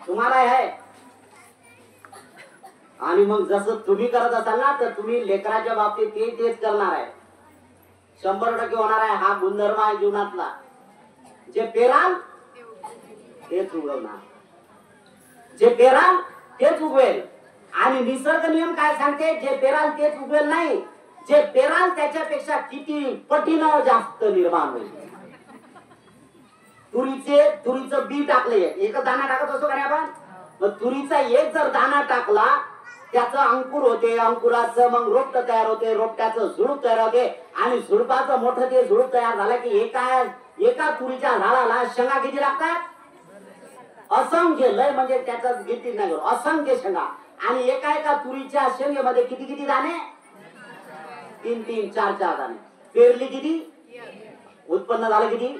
Speaker 1: तुम्हाला आहे. आणि मग जसं तुम्ही करत असाल ना, तर तुम्ही लेकराच्या बाबतीत तेच करणार आहे. 100% होणार आहे. हा गुणधर्म आहे जीवनातला. जे पेराल तेच उगवणार. जे पेराल तेच उगवेल. आणि निसर्ग नियम काय सांगते, जे पेराल तेच उगवेल नाही, जे पेराल त्याच्यापेक्षा किती पटीनं जास्त निर्माण होईल. तुरीचं बी टाकले, एक दाणा टाकत असतो का नाही आपण, मग तुरीचा एक जर दाणा टाकला त्याचं अंकुर होते, अंकुराचं मग रोपट तयार होते, रोपट्याचं झुडूप तयार होते आणि झुडपाचं मोठं ते झुडूप तयार झालं की एका तुरीच्या झाडाला शेंगा किती लागतात, असंख्य, लय म्हणजे त्याचा गिनती नाही करू, असंख्य शेंगा. आणि एका तुरीच्या शेंगेमध्ये किती किती दाणे, 3-3, 4-4 दाणे. पेरली किती, उत्पन्न झालं किती.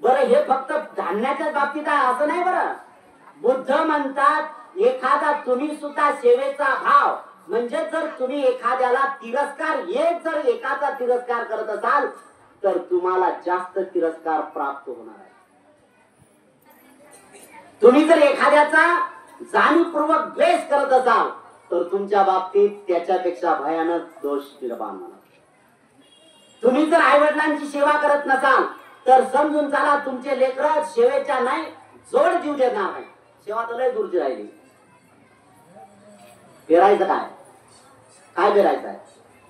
Speaker 1: बरं हे फक्त धान्याच्या बाबतीत आहे असं नाही. बरं बुद्ध म्हणतात एखादा तुम्ही सुद्धा सेवेचा भाव म्हणजे जर तुम्ही एखाद्याला तिरस्कार, एक जर एकाचा तिरस्कार करत असाल तर तुम्हाला जास्त तिरस्कार प्राप्त होणार आहे. तुम्ही जर एखाद्याचा जाणीवपूर्वक द्वेष करत असाल तर तुमच्या बाबतीत त्याच्यापेक्षा भयानक दोष निर्माण होणार. तुम्ही जर आई वडिलांची सेवा करत नसाल तर समजून चला तुमचे लेकरं सेवेच्या नाही जोड जीव देणार नाही. सेवा तर लय दूरची राहिली. पेरायचं काय, काय पेरायचं आहे,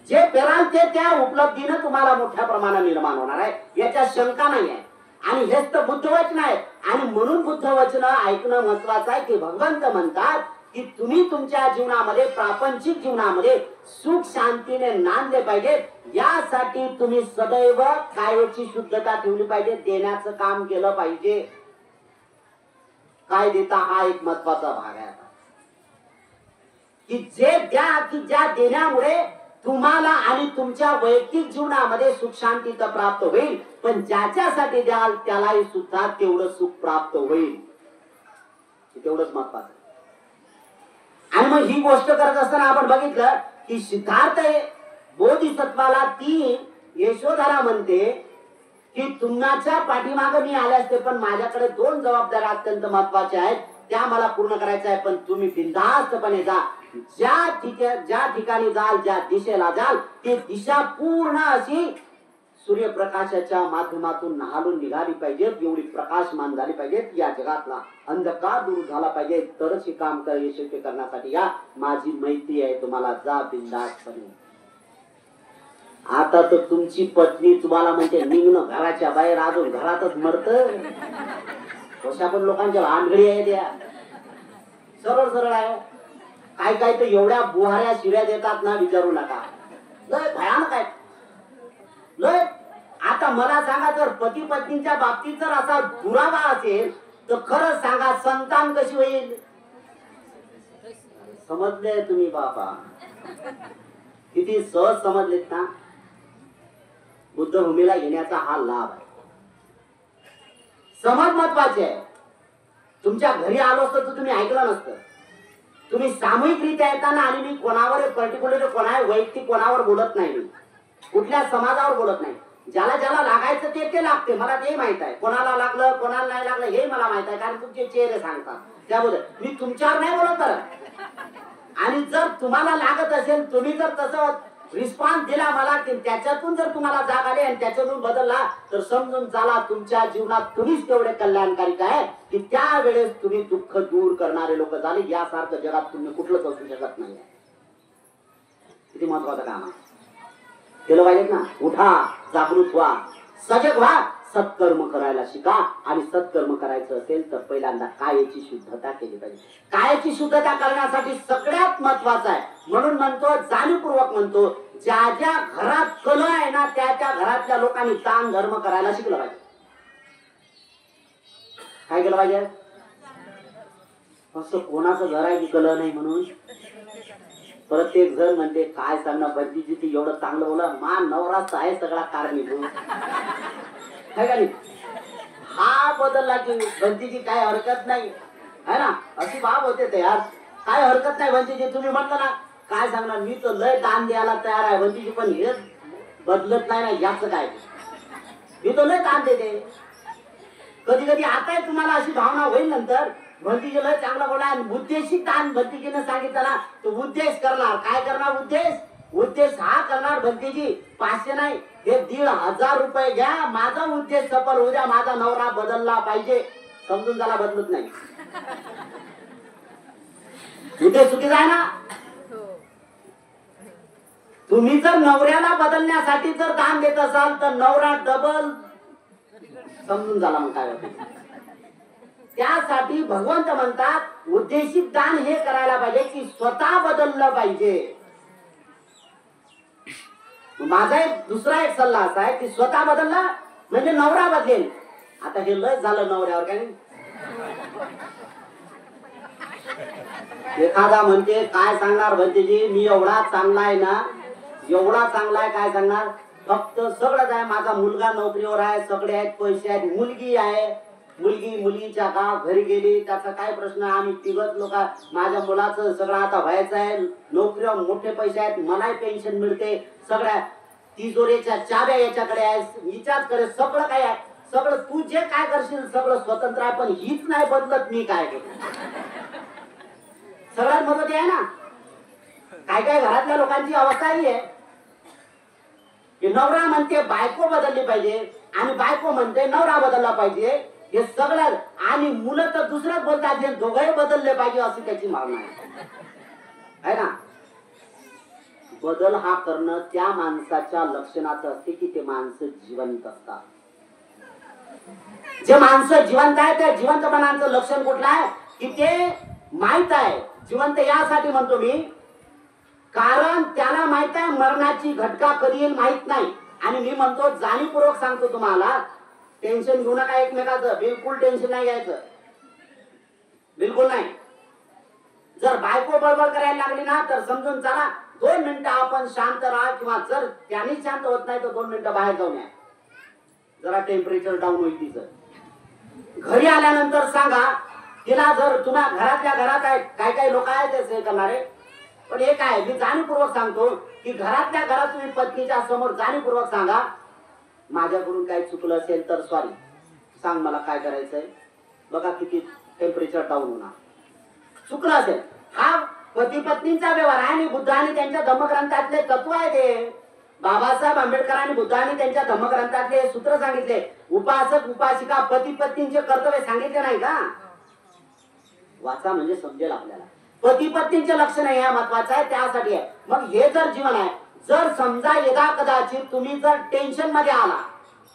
Speaker 1: जे पेराल ते त्या उपलब्धीनं तुम्हाला मोठ्या प्रमाणात निर्माण होणार आहे, याच्यात शंका नाही आहे. आणि हेच तर बुद्ध वचन आहे. आणि म्हणून बुद्ध वचन ऐकणं महत्वाचं आहे की भगवंत म्हणतात की तुम्ही तुमच्या जीवनामध्ये, प्रापंचिक जीवनामध्ये सुख शांतीने नांदले पाहिजे, यासाठी तुम्ही सदैव कायेची शुद्धता ठेवली पाहिजे, देण्याचं काम केलं पाहिजे. काय देता हा एक महत्वाचा भाग आहे की जे द्या, की ज्या देण्यामुळे तुम्हाला आणि तुमच्या वैयक्तिक जीवनामध्ये सुख शांती तर प्राप्त होईल, पण ज्याच्यासाठी द्याल त्यालाही सुद्धा तेवढं सुख प्राप्त होईल. तेवढंच महत्वाचं. आणि मग ही गोष्ट करत असताना आपण बघितलं की सिद्धार्थ बोधिसत्वाला ती यशोधरा म्हणते की तुमच्या पाठीमागे मी आले असते पण माझ्याकडे 2 जबाबदाऱ्या अत्यंत महत्वाच्या आहेत, त्या मला पूर्ण करायच्या आहे. पण तुम्ही बिनधास्तपणे जा, ज्या ठिकाणी जाल, ज्या दिशेला जाल ती दिशा पूर्ण अशी सूर्यप्रकाशाच्या माध्यमातून न्हालून निघाली पाहिजे, एवढी प्रकाशमान झाली पाहिजे, या जगातला अंधकार दूर झाला पाहिजे, तरच हे काम यशस्वी करण्यासाठी या माझी मैत्री आहे तुम्हाला, जा बिनधास्तपणे. आता तर तुमची पत्नी तुम्हाला म्हणते निघणं घराच्या बाहेर, अजून घरातच मरत. कशा पण लोकांच्या भानगडी आहे त्या, सरळ सरळ आहे. काय काय तर एवढ्या बुहाऱ्या शिव्या देतात ना विचारू नका, लय भयानक आहे लय. आता मला सांगा, जर पती पत्नीच्या बाबतीत जर असा दुरावा असेल तर खरंच सांगा संतान कशी होईल. समजले तुम्ही बाबा, किती सहज समजलेत ना. बुद्धभूमीला येण्याचा हा लाभ आहे. समज महत्वाचे आहे. तुमच्या घरी आलो असतो तर तुम्ही ऐकलं नसतं. तुम्ही सामूहिकरित्या येताना, आणि मी कोणावर पर्टिक्युलर कोणा वैयक्तिक कोणावर बोलत नाही, मी कुठल्या समाजावर बोलत नाही. ज्याला ज्याला लागायचं ते लागते, मला ते माहित आहे. कोणाला लागलं कोणाला नाही लागलं हे मला माहित आहे, कारण तुमचे चेहरे सांगतात. त्यामुळे मी तुमच्यावर नाही बोलत बरं. आणि जर तुम्हाला लागत असेल, तुम्ही जर तसं रिस्पॉन्स दिला मला की त्याच्यातून जर तुम्हाला जाग आली आणि त्याच्यातून बदलला तर समजून चला तुमच्या जीवनात तुम्हीच तेवढे कल्याणकारी आहे की त्यावेळेस तुम्ही दुःख दूर करणारे लोक झाले. यासारखं जगात तुम्ही कुठलंच असू शकत नाही. किती महत्वाचं काम आहे, केलं पाहिजे ना. उठा, जागृत व्हा, सजग व्हा, सत्कर्म करायला शिका. आणि सत्कर्म करायचं असेल तर पहिल्यांदा कायेची शुद्धता केली पाहिजे. कायेची शुद्धता करण्यासाठी सगळ्यात महत्वाचं आहे, म्हणून म्हणतो, जाणीवपूर्वक म्हणतो, ज्या ज्या घरात कल आहे ना त्या त्या घरातल्या लोकांनी दान धर्म करायला शिकलं पाहिजे. काय केलं पाहिजे. असं कोणाचं घर आहे की कल नाही म्हणून प्रत्येक जण म्हणते काय सांगणार बंदीजी ती एवढं चांगलं बोला, मा नवराच आहे सगळा कारणीभूत. काय का नाही. हा बदलला की बंदीजी काय हरकत नाही है ना, अशी बाब होते ते यार. काय हरकत नाही बंदीजी, तुम्ही म्हटलं ना काय सांगणार, मी तर लय दान द्यायला तयार आहे बंदीजी, पण हे बदलत नाही ना, याचं काय, मी तो लय दान देते. कधी कधी आता तुम्हाला अशी भावना होईल नंतर भंतीजी लय चांगला बोला, उद्देशिक दान भंतीजीने सांगितलं ना, तो उद्देश करणार. काय करणार उद्देश हा करणार भंतीजी. 500 नाही, हे 1,500 रुपये घ्या, माझा उद्देश सफल होऊ द्या, माझा नवरा बदलला पाहिजे. समजून त्याला बदलत नाही. इथे चुकीचं आहे ना. तुम्ही जर नवऱ्याला बदलण्यासाठी जर दान देत असाल तर नवरा डबल समजून झाला. मग काय होतं त्यासाठी भगवंत म्हणतात उद्देशिक दान हे करायला पाहिजे की स्वतः बदललं पाहिजे. माझा दुसरा एक सल्ला असा आहे की स्वतः बदलला म्हणजे नवरा बदलेल. आता हे लय झालं नवऱ्यावर काय. एखादा म्हणते काय सांगणार भंतेजी मी एवढा चांगला आहे ना, एवढा चांगला आहे काय सांगणार. फक्त सगळंच आहे, माझा मुलगा नोकरीवर आहे, सगळे आहेत, पैसे आहेत, मुलगी आहे, मुलीच्या का घरी गेली त्याचा काय प्रश्न. आम्ही तिघच लोक, माझ्या मुलाचं सगळं आता व्हायचं आहे, नोकरीवर मोठे पैसे आहेत, मलाही पेन्शन मिळते, सगळ्या तिजोरीच्या चाव्या याच्याकडे आहे, हिच्याचकडे सगळं काय आहे, सगळं तू जे काय करशील सगळं स्वतंत्र आहे, पण हीच नाही बदलत मी काय करू. सगळ्यात महत्वाचे आहे ना. काय काय घरातल्या लोकांची अवस्था ही आहे की नवरा म्हणते बायको बदलली पाहिजे आणि बायको म्हणते नवरा बदलला पाहिजे. हे सगळं आणि मुलं तर दुसरंच बोलतात हे दोघंही बदलले पाहिजे अशी त्याची मागणी आहे ना. बदल हा करणं त्या माणसाच्या लक्षणाचं असते की ते माणसं जिवंत असतात. जे माणसं जिवंत आहे त्या जिवंतपणाचं लक्षण कुठलं आहे की ते माहित आहे. जिवंत यासाठी म्हणतो मी कारण त्याला माहित आहे मरणाची घटका कधी येईल माहित नाही. आणि मी म्हणतो जाणीवपूर्वक सांगतो तुम्हाला टेन्शन घेऊ नका एकमेकाचं, बिलकुल टेन्शन नाही घ्यायचं, बिलकुल नाही. जर बायको बडबड करायला लागली ना तर समजून चला 2 मिनिटं आपण शांत राहा किंवा जर त्यांनी शांत होत नाही तर 2 मिनिटं बाहेर जाऊन या, जरा टेम्परेचर डाऊन होईल तिचं. घरी आल्यानंतर सांगा तिला, जर तुम्हा घरातल्या घरात आहे काही काही लोक आहेत ते करणारे, पण एक आहे मी जाणीवपूर्वक सांगतो की घरातल्या घरात तुम्ही पत्नीच्या समोर जाणीवपूर्वक सांगा माझ्याकडून काही चुकलं असेल तर सॉरी, सांग मला काय करायचंय, बघा किती टेम्परेचर डाऊन होणार. चुकलं असेल हा पती पत्नीचा व्यवहार आहे आणि बुद्धाने त्यांच्या धम्मग्रंथातले तत्व आहे ते. बाबासाहेब आंबेडकरांनी बुद्धाने त्यांच्या धम्मग्रंथातले सूत्र सांगितले. उपासक उपासिका पती पत्नींचे कर्तव्य सांगितले नाही का. वाचा म्हणजे समजेल आपल्याला. पती पत्नीचे लक्षण आहे हे महत्वाचं आहे त्यासाठी आहे. मग हे जर जीवन आहे, जर समजा यदा कदाचित तुम्ही जर टेन्शन मध्ये आला,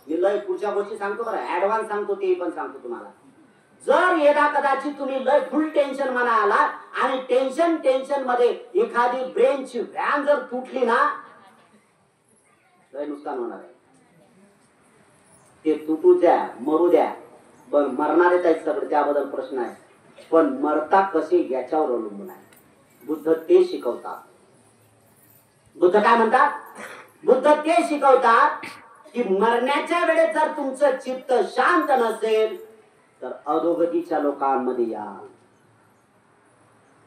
Speaker 1: मी लय पुढच्या गोष्टी सांगतो बरं, ऍडव्हान्स सांगतो ते पण सांगतो तुम्हाला. जर यदा कदाचित तुम्ही लय फुल टेन्शन मध्ये आला आणि टेन्शन मध्ये एखादी ब्रेनची व्हॅन जर तुटली ना लय नुकसान होणार आहे. ते तुटू द्या मरू द्या पण मरणारे आहेत सगळे त्याबद्दल प्रश्न आहे, पण मरता कसे याच्यावर अवलंबून आहे. बुद्ध ते शिकवतात. बुद्ध काय म्हणतात, बुद्ध ते शिकवतात की मरण्याच्या वेळेस जर तुमचं चित्त शांत नसेल तर अधोगतीच्या लोकांमध्ये या.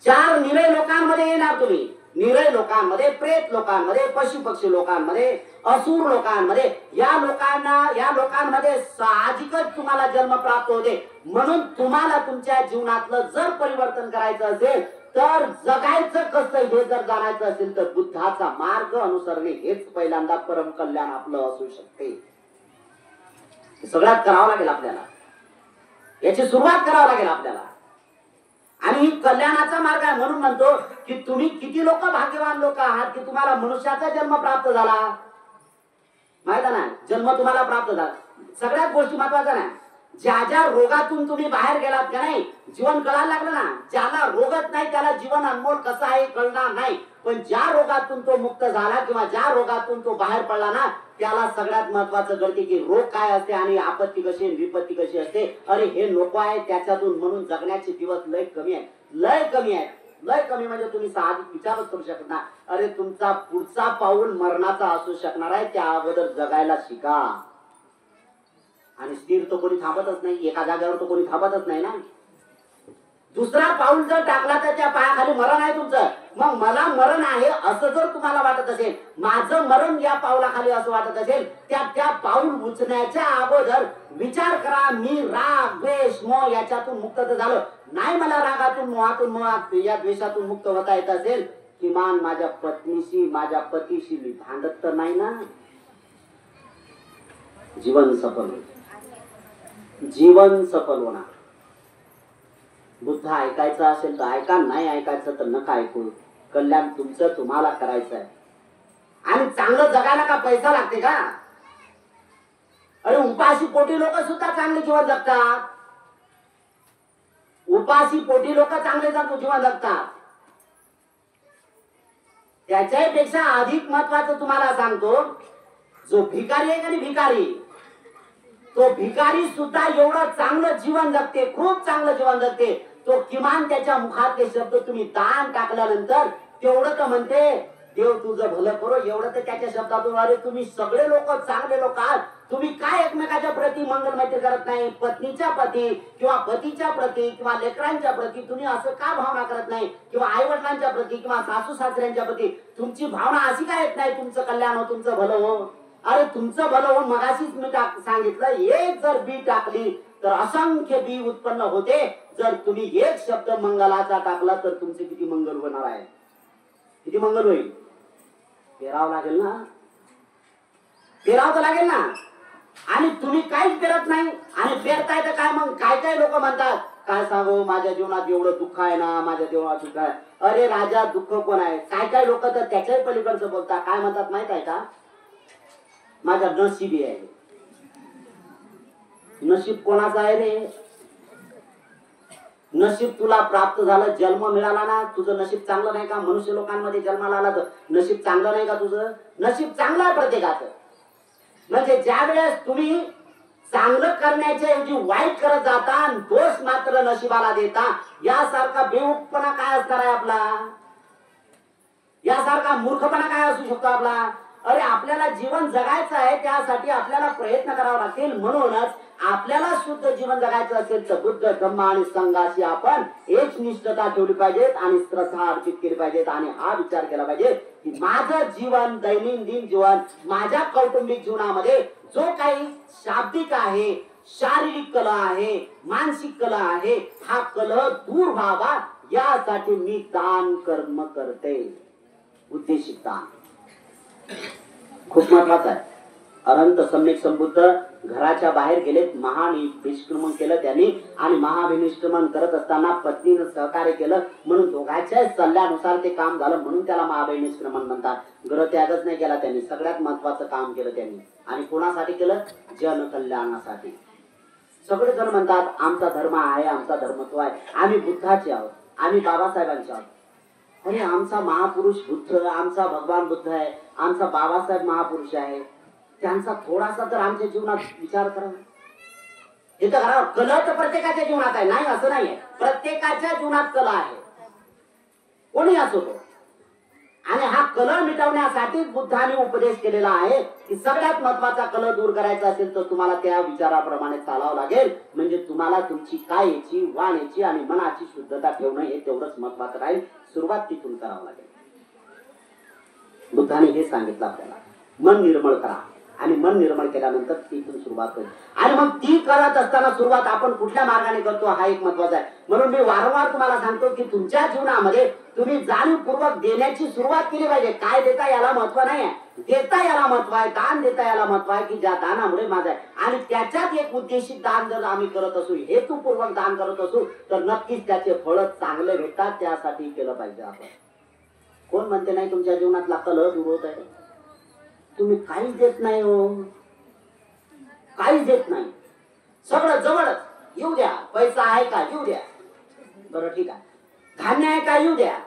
Speaker 1: 4 निरय लोकांमध्ये येणार तुम्ही. निरय लोकांमध्ये, प्रेत लोकांमध्ये, पशु पक्षी लोकांमध्ये, असुर लोकांमध्ये, या लोकांमध्ये साहजिकच तुम्हाला जन्म प्राप्त होते. म्हणून तुम्हाला तुमच्या जीवनातलं जर परिवर्तन करायचं असेल तर जगायचं कसं हे जर जाणायचं असेल तर बुद्धाचा मार्ग अनुसरणे हेच पहिल्यांदा परम कल्याण आपलं असू शकते. सगळ्यात करावं लागेल आपल्याला, याची सुरुवात करावं लागेल आपल्याला. आणि ही कल्याणाचा मार्ग आहे. म्हणून म्हणतो की तुम्ही किती लोक भाग्यवान लोक आहात की तुम्हाला मनुष्याचा जन्म प्राप्त झाला. माहित नाही जन्म तुम्हाला प्राप्त झाला. सगळ्यात गोष्टी महत्वाच्या नाही. ज्या ज्या रोगातून तुम्ही बाहेर गेलात का नाही, जीवन कळायला लागलं ना. ज्याला रोगच नाही त्याला जीवन अनमोल कसं आहे कळणार नाही. पण ज्या रोगातून तो मुक्त झाला किंवा ज्या रोगातून तो बाहेर पडला ना त्याला सगळ्यात महत्वाचं कळते की रोग काय असते आणि आपत्ती कशी विपत्ती कशी असते. अरे हे नको आहे त्याच्यातून, म्हणून जगण्याचे दिवस लय कमी आहेत, लय कमी आहेत. लय कमी म्हणजे तुम्ही साहजिक विचारच करू शकत ना. अरे तुमचा पुढचा पाऊल मरणाचा असू शकणार आहे, त्या अगोदर जगायला शिका. आणि स्थिर तो कोणी थांबतच नाही, एका जागेवर तो कोणी थांबतच नाही ना. दुसरा पाऊल जर टाकला तर त्या पायाखाली मरण आहे तुमचं. मग मला मरण आहे असं जर तुम्हाला वाटत असेल, माझं मरण या पाऊलाखाली असं वाटत असेल, त्या पाऊल उचलण्याच्या अगोदर विचार करा मी राग द्वेष मोह याच्यातून मुक्त झालो नाही. मला रागातून मोहातून या द्वेषातून मुक्त होता येत असेल, किमान माझ्या पत्नीशी माझ्या पतीशी भांडत तर नाही ना. जीवन सफल होईल, जीवन सफल होणार. बुद्ध ऐकायचं असेल तर ऐका, नाही ऐकायचं तर नका ऐकू. कल्याण तुमचं तुम्हाला करायचं आहे. आणि चांगलं जगायला का पैसा लागते का? अरे उपाशी पोटी लोक सुद्धा चांगले जीवन जगतात. उपाशी पोटी लोक चांगले जीवन जगतात. त्याच्यापेक्षा अधिक महत्वाचं तुम्हाला सांगतो, जो भिकारी आहे का नाही, भिकारी, तो भिकारी सुद्धा एवढं चांगलं जीवन जगते, खूप चांगलं जीवन जगते. तो किमान त्याच्या मुखातले शब्द तुम्ही दान टाकल्यानंतर तेवढं तर म्हणते, देव तुझं भलं करो. एवढं तर त्याच्या शब्दातून, अरे तुम्ही सगळे लोक चांगले लोक आहात, तुम्ही काय एकमेकाच्या प्रती मंगल मैत्री करत नाही? पत्नीच्या प्रती किंवा पतीच्या प्रती किंवा लेकरांच्या प्रती तुम्ही असं का भावना करत नाही? किंवा आई वडिलांच्या प्रती किंवा सासू सासऱ्यांच्या प्रती तुमची भावना अशी काय येत नाही? तुमचं कल्याण हो, तुमचं भलं हो. अरे तुमचं भलं हो, मगाशीच मी सांगितलं, एक जर बी टाकली तर असंख्य बी उत्पन्न होते. जर तुम्ही एक शब्द मंगलाचा टाकला तर तुमचे किती मंगल होणार आहे? किती मंगल होईल? पेरावं लागेल ना, पेरावं तर लागेल ना. आणि तुम्ही काहीच पेरत नाही. आणि पेरताय तर काय? मग काय काय लोक म्हणतात, काय सांगू, माझ्या जीवनात एवढं दुःख आहे ना, माझ्या जीवनात दुःख आहे. अरे राजा, दुःख कोण आहे? काय काय लोक तर त्याच्याही पलीकडचं बोलतात. काय म्हणतात माहित आहे का? माझ्या नशिबी आहे. नशीब कोणाचं आहे रे? नशीब तुला प्राप्त झालं, जन्म मिळाला ना, तुझं नशीब चांगलं नाही का? मनुष्य लोकांमध्ये जन्माला आला तर नशीब चांगलं नाही का तुझं? नशीब चांगलं आहे प्रत्येकाचं. म्हणजे ज्या वेळेस तुम्ही चांगलं करण्याच्या ऐवजी वाईट करत जाता आणि दोष मात्र नशिबाला देता, यासारखा बेवकूपणा काय असणार आहे आपला? यासारखा मूर्खपणा काय असू शकतो आपला? अरे आपल्याला जीवन जगायचं आहे, त्यासाठी आपल्याला प्रयत्न करावे लागतील. म्हणूनच आपल्याला शुद्ध जीवन जगायचं असेल तर बुद्ध धम्म आणि संघाशी आपण एकनिष्ठता ठेवली पाहिजेत आणि श्रद्धा अर्पित केली पाहिजेत. आणि हा विचार केला पाहिजे की माझं जीवन, दैनंदिन जीवन, माझ्या कौटुंबिक जीवनामध्ये जो काही शाब्दिक आहे, शारीरिक कला आहे, मानसिक कला आहे, हा कलह दूर व्हावा यासाठी मी दान कर्म करते. उद्देशिक दान खूप महत्वाचा आहे. अनंत सम्यक संबुद्ध घराच्या बाहेर गेलेत, महानिष्क्रमण केलं त्यांनी. आणि महानिष्क्रमण करत असताना पत्नीनं सहकार्य केलं, म्हणून दोघांच्या सल्ल्यानुसार ते काम झालं, म्हणून त्याला महानिष्क्रमण म्हणतात. गृहत्यागच नाही केला त्यांनी, सगळ्यात महत्वाचं काम केलं त्यांनी. आणि कोणासाठी केलं? जनकल्याणासाठी. सगळे जण म्हणतात आमचा धर्म आहे, आमचा धर्मत्व आहे, आम्ही बुद्धाचे आहोत, आम्ही बाबासाहेबांचे आहोत. अरे आमचा महापुरुष बुद्ध, आमचा भगवान बुद्ध आहे, आमचा बाबासाहेब महापुरुष आहे, त्यांचा थोडासा तर आमच्या जीवनात विचार करा. हे तर करा. कला तर प्रत्येकाच्या जीवनात आहे, नाही असं नाहीये. प्रत्येकाच्या जीवनात कला आहे, कोणी असो तो. आणि हा कलह मिटवण्यासाठी बुद्धाने उपदेश केलेला आहे की सगळ्यात महत्वाचा कलह दूर करायचा असेल तर तुम्हाला त्या विचाराप्रमाणे चालावं लागेल. म्हणजे तुम्हाला तुमची कायेची, वाणीची आणि मनाची शुद्धता ठेवणं हे तेवढंच महत्वाचं राहील. सुरुवात तिथून करावं लागेल. बुद्धाने हे सांगितलं आपल्याला, मन निर्मळ करा. आणि मन निर्मळ केल्यानंतर तिथून सुरुवात होईल. आणि मग ती करत असताना सुरुवात आपण कुठल्या मार्गाने करतो हा एक महत्वाचा आहे. म्हणून मी वारंवार तुम्हाला सांगतो की तुमच्या जीवनामध्ये तुम्ही जाणीवपूर्वक देण्याची सुरुवात केली पाहिजे. काय देता याला महत्व नाही आहे, देता याला महत्व आहे, दान देता याला महत्व आहे की ज्या दानामुळे माझा आहे. आणि त्याच्यात एक उद्देशित दान जर आम्ही करत असू, हेतुपूर्वक दान करत असू, तर नक्कीच त्याचे फळ चांगले भेटतात. त्यासाठी केलं पाहिजे आपण. कोण म्हणते नाही तुमच्या जीवनातला कलह दूर होत आहे? तुम्ही काहीच देत नाही हो, काहीच देत नाही. सगळं जवळच, येऊ द्या. पैसा आहे का? येऊ द्या. बरं ठीक आहे. धान्य आहे का? येऊ द्या.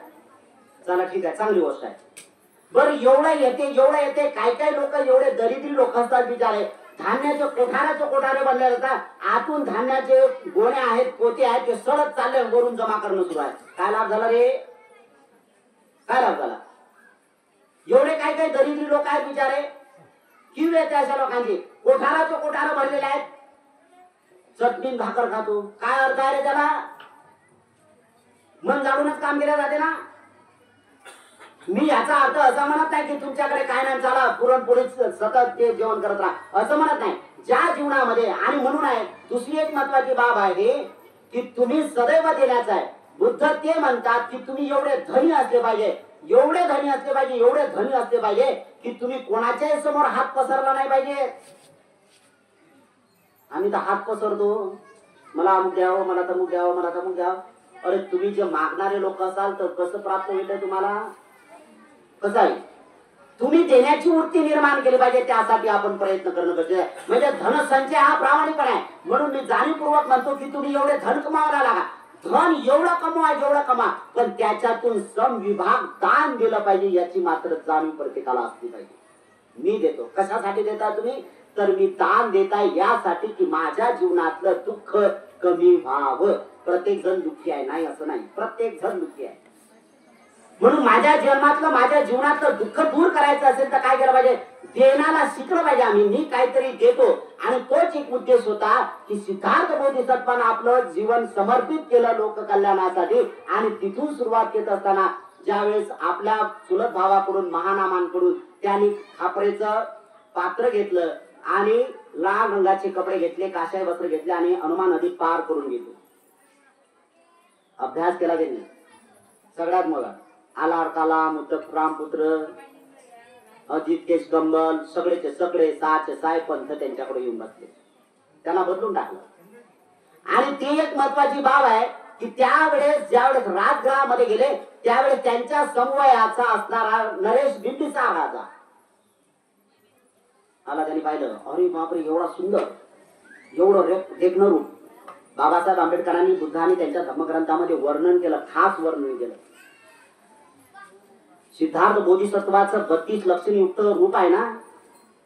Speaker 1: चला ठीक आहे, चांगली गोष्ट आहे. बरं एवढं येते, एवढं येते. काय काय लोक एवढे दरिद्री लोक असतात बिचारे, धान्याचे कोठारे बनले जातात. आतून धान्याचे गोणे आहेत, पोते आहेत, ते सडत चालले, वरून जमा करणं सुरू आहे. काय लाभ झाला रे? काय लाभ झाला? एवढे काय काय दरिद्री लोक आहेत बिचारे, किव येते अशा लोकांची. कोठारा भरलेले आहेत, चटणी भाकर खातो. काय अर्थ आहे रे त्याला? मन जाणूनच काम केलं जाते ना. मी याचा अर्थ असा म्हणत नाही की तुमच्याकडे काय नाही, चला पुरणपोळी सतत ते जेवण करत राहा, असं म्हणत नाही. ज्या जीवनामध्ये, आणि म्हणून आहे दुसरी एक महत्वाची बाब आहे की तुम्ही सदैव देण्याचा आहे. बुद्ध ते म्हणतात की तुम्ही एवढे धनी असले पाहिजे, एवढे धनी असले पाहिजे, एवढे धनी असले पाहिजे की तुम्ही कोणाच्याही समोर हात पसरला नाही पाहिजे. आम्ही तर हात पसरतो, मला अमुक द्यावं, मला तमुक द्यावं, मला तमुक द्यावं. अरे तुम्ही जे मागणारे लोक असाल तर कसं प्राप्त होईल तुम्हाला? कसं आहे? तुम्ही देण्याची वृत्ती निर्माण केली पाहिजे, त्यासाठी आपण प्रयत्न करणं गरजेचं आहे. म्हणजे धनसंचय हा प्रामाणिकपणा आहे. म्हणून मी जाणीवपूर्वक म्हणतो की तुम्ही एवढे धन कमावायला लागा, धन एवढं कमवा जेवढं कमा, पण त्याच्यातून समविभाग दान दिलं पाहिजे, याची मात्र जाणीव प्रत्येकाला असली पाहिजे. मी देतो, कशासाठी देता तुम्ही? तर मी दान देताय यासाठी की माझ्या जीवनातलं दुःख कमी व्हावं. प्रत्येक जण दुःखी आहे नाही असं नाही, प्रत्येक जण दुःखी आहे. म्हणून माझ्या जन्मातलं माझ्या जीवनातलं दुःख दूर करायचं असेल तर काय केलं पाहिजे? देण्याला शिकलं पाहिजे. आम्ही मी काहीतरी देतो, आणि तोच एक उद्देश होता की सिद्धार्थ बोधिसत्वानं आपलं जीवन समर्पित केलं लोक कल्याणासाठी. आणि तिथून सुरुवात केत असताना ज्यावेळेस आपल्या चुलत भावाकडून महानामांकडून त्यांनी खापरेचं पात्र घेतलं आणि लाल रंगाचे कपडे घेतले, काशाय वस्त्र घेतले आणि हनुमान नदी पार करून गेले. अभ्यास केला त्यांनी सगळ्यात मोठा. आलार काला मुद्दक रामपुत्र अजित केश कंबल सगळेचे सगळे साचे साय पंथ त्यांच्याकडे येऊन बसले, त्यांना बदलून टाकलं. आणि ती एक महत्वाची बाब आहे की त्यावेळेस ज्यावेळेस राजगृहामध्ये गेले त्यावेळेस त्यांच्या समवयाचा असणारा नरेश बिंबिसार राजा आला. त्यांनी पाहिलं, अरे बापरे एवढा सुंदर, एवढं देखणं रूप. बाबासाहेब आंबेडकरांनी बुद्धांनी त्यांच्या धर्मग्रंथामध्ये वर्णन केलं, खास वर्णन केलं. सिद्धार्थ बोधिसत्वाचं 32 लक्षणयुक्त रूप आहे ना.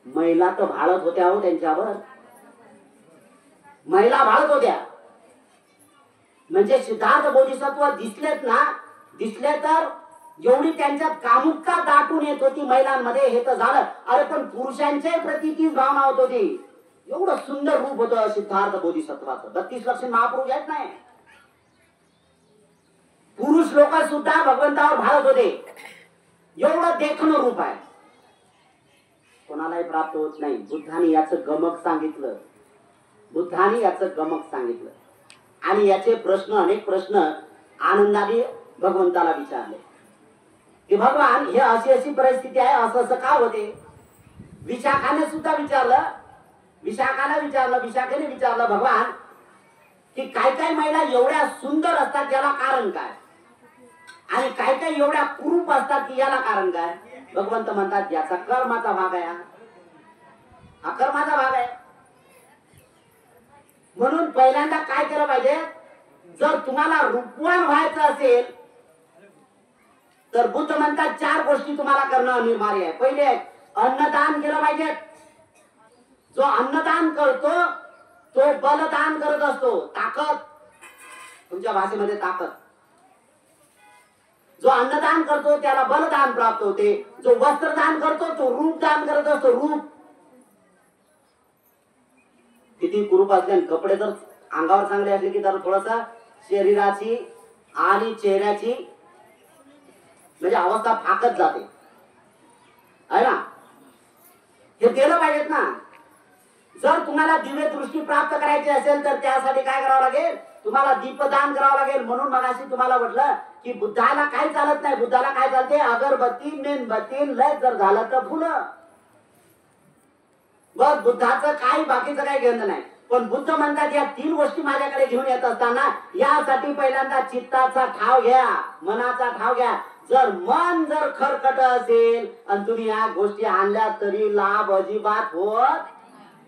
Speaker 1: महिला तर भाळत होत्या हो त्यांच्यावर, महिला भाळत होत्या. म्हणजे सिद्धार्थ बोधिसत्व दिसलेत ना, दिसले तर एवढी त्यांच्यात कामुकता दाटून येत होती महिलांमध्ये, हे तर झालं. अरे पण पुरुषांच्या प्रती तीच भावना होत होती. एवढं सुंदर रूप होतं सिद्धार्थ बोधिसत्वाचं. 32 लक्षण महापुरुष आहेत नाही, पुरुष लोक सुद्धा भगवंतावर भाळत होते. एवढं देखणं रूप आहे, कोणालाही प्राप्त होत नाही. बुद्धाने याचं गमक सांगितलं, बुद्धाने याचं गमक सांगितलं. आणि याचे प्रश्न, अनेक प्रश्न आनंदाने भगवंताला विचारले की भगवान हे अशी अशी परिस्थिती आहे, असं असं का होते? विशाखाने सुद्धा विचारलं, विशाखेने विचारलं भगवान की काय काय महिला एवढ्या सुंदर असतात याला कारण काय, आणि काय काय एवढ्या कुरूप असतात की याला कारण काय? भगवंत म्हणतात याचा कर्माचा भाग आहे, हा कर्माचा भाग आहे. म्हणून पहिल्यांदा काय केलं पाहिजे? जर तुम्हाला रूपवान व्हायचं असेल तर बुद्ध म्हणतात 4 गोष्टी तुम्हाला करणं अनिवार्य आहे. पहिले अन्नदान केलं पाहिजे. जो अन्नदान करतो तो बलदान करत असतो, ताकद, तुमच्या भाषेमध्ये ताकद. जो अन्नदान करतो त्याला बलदान प्राप्त होते. जो वस्त्रदान करतो तो रूपदान करत असतो, रूप. किती कुरूप असले, कपडे जर अंगावर चांगले असले की तर थोडासा शरीराची आणि चेहऱ्याची म्हणजे अवस्था फाकत जाते, आहे ना. हे केलं पाहिजेत ना. जर तुम्हाला दिव्य दृष्टी प्राप्त करायची असेल तर त्यासाठी काय करावं लागेल? तुम्हाला दीपदान करावं लागेल. म्हणून मगाशी तुम्हाला म्हटलं की बुद्धाला काय चालत नाही. बुद्धाला काय चालते? अगरबत्ती, मेणबत्ती, लय जर झालं तर फुलं. बस बुद्धाचं काही बाकीचं काही घेणं नाही. पण बुद्ध म्हणतात या 3 गोष्टी माझ्याकडे घेऊन येत असताना यासाठी पहिल्यांदा चित्ताचा ठाव घ्या, मनाचा ठाव घ्या. जर मन जर खरकट असेल आणि तुम्ही या गोष्टी आणल्या तरी लाभ अजिबात होत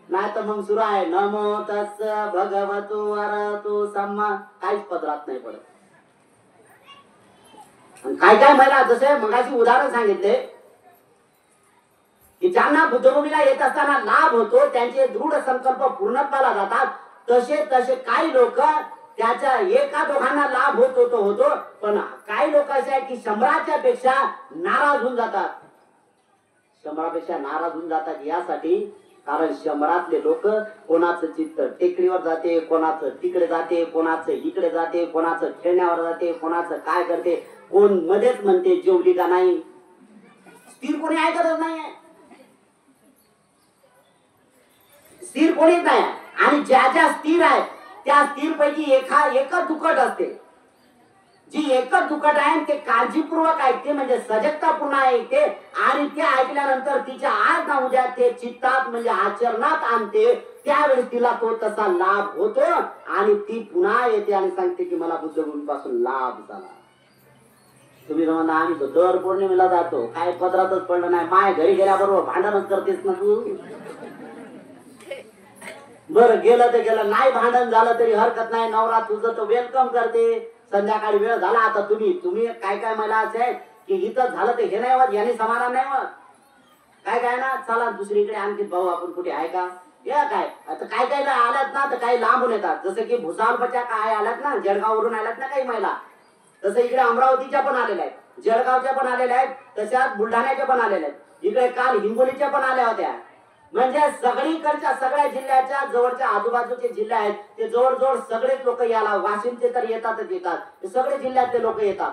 Speaker 1: नाही. तर मग सुरू आहे नमो तस् भगवतो वरतो सम्मा, काहीच पदरात नाही पडत. काय काय महिला, जसे मगाशी उदाहरण सांगितले की ज्यांना बुद्धभूमीला येत असताना लाभ होतो, त्यांचे दृढ संकल्प पूर्णत्वाला जातात. तसे तसे काही लोक त्याच्या एका दोघांना लाभ होतो, पण काही लोक असे आहेत की 100च्या पेक्षा नाराज होऊन जातात. 100पेक्षा नाराज होऊन जातात यासाठी कारण 100तले लोक कोणाचं चित्त टेकडीवर जाते, कोणाचं तिकडे जाते, कोणाचं इकडे जाते, कोणाचं खेळण्यावर जाते, कोणाचं काय करते, कोण मध्येच म्हणते जेवली का नाही. स्थिर कोणी ऐकतच नाही, स्थिर कोणीच नाही. आणि ज्या ज्या स्थिर आहेत त्या स्थिर पैकी एकच दुखट असते. जी एकच दुखट आहे ते काळजीपूर्वक ऐकते, म्हणजे सजगतापूर्ण ऐकते, आणि ते ऐकल्यानंतर तिच्या आज ना उद्या ते चित्तात म्हणजे आचरणात आणते, त्यावेळेस तिला तो तसा लाभ होतो आणि ती पुन्हा येते आणि सांगते की मला बुद्धभूमीपासून लाभ झाला. तुम्ही म्हणा आम्ही दर पौर्णिमेला जातो, काय पदरातच पडलं नाही, माय घरी गेल्याबरोबर भांडणच करतेस ना तू. बरं गेलं तर गेलं, नाही भांडण झालं तरी हरकत नाही, नवरा तुझं तो वेलकम करते. संध्याकाळी वेळ झाला, आता तुम्ही काय काय मला असं आहे की इथं झालं तर हे नाही होत, याने समाधान नाही होत, काय काय ना चला दुसरीकडे आणखी भाऊ आपण कुठे आहे का, या काय आता काय काय आल्यात ना, तर काही लांबून येतात, जसं की भुसावळच्या काय आल्यात ना, जळगाववरून आल्यात ना काही महिला, तसं इकडे अमरावतीच्या पण आलेल्या आहेत, जळगावच्या पण आलेल्या आहेत, तशाच बुलढाण्याच्या पण आलेल्या आहेत, इकडे काल हिंगोलीच्या पण आल्या होत्या. म्हणजे सगळीकडच्या सगळ्या जिल्ह्याच्या जवळच्या आजूबाजूचे जिल्हे आहेत ते जवळजवळ सगळेच लोक याला, वाशिमचे तर येतातच येतात, ते सगळे जिल्ह्यातले लोक येतात.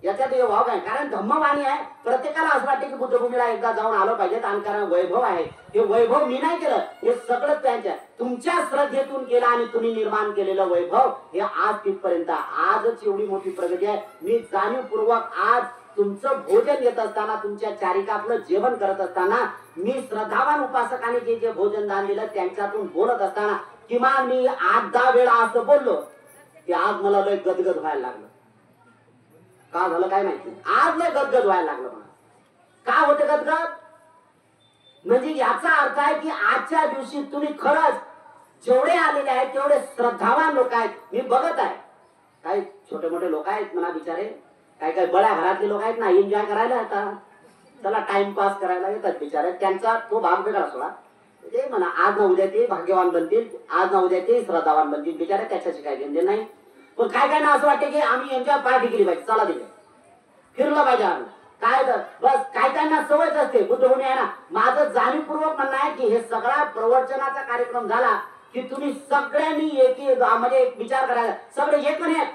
Speaker 1: याच्यात हे भाव आहे, कारण धम्मवाणी आहे, प्रत्येकाला असं वाटते की बुद्धभूमीला एकदा जाऊन आलो पाहिजेत, आणि कारण वैभव आहे, हे वैभव मी नाही केलं, हे सगळं त्यांच्या तुमच्या श्रद्धेतून केलं आणि तुम्ही निर्माण केलेलं वैभव हे आज तिथपर्यंत, आजच एवढी मोठी प्रगती आहे. मी जाणीवपूर्वक आज तुमचं भोजन घेत असताना, तुमच्या चारिकातलं जेवण करत असताना, मी श्रद्धावान उपासकाने जे जे भोजन दान दिलं त्यांच्यातून बोलत असताना किमान मी 8-10 वेळा असं बोललो की आज मला लय गदगद व्हायला लागलं. का झालं काय माहिती, आज लय गदगद व्हायला लागलं मला. का होते गदगद, म्हणजे याचा अर्थ आहे की आजच्या दिवशी तुम्ही खरंच जेवढे आलेले आहेत तेवढे श्रद्धावान लोक आहेत. मी बघत आहे काही छोटे मोठे लोक आहेत म्हणा बिचारे, काय काय बड्या घरातले लोक आहेत ना, एन्जॉय करायला येतात, त्याला टाइमपास करायला येतात बिचारे, त्यांचा तो भाग वेगळा सोडा. ते म्हणा आज ना उद्या ते भाग्यवान बनतील, आज ना उद्या ते श्रद्धावान बनतील बिचारे, त्याच्याशी काही घेणं नाही. पण काय काय ना असं वाटते की आम्ही एन्जॉय पार्टी केली पाहिजे, चला दिले फिरलं पाहिजे आम्ही, काय तर बस काय काय ना सवयच असते. बुद्धभूमी आहे ना, माझं जाणीवपूर्वक म्हणणं आहे की हे सगळा प्रवचनाचा कार्यक्रम झाला की तुम्ही सगळ्यांनी म्हणजे एक विचार करायचा, सगळे एक म्हणे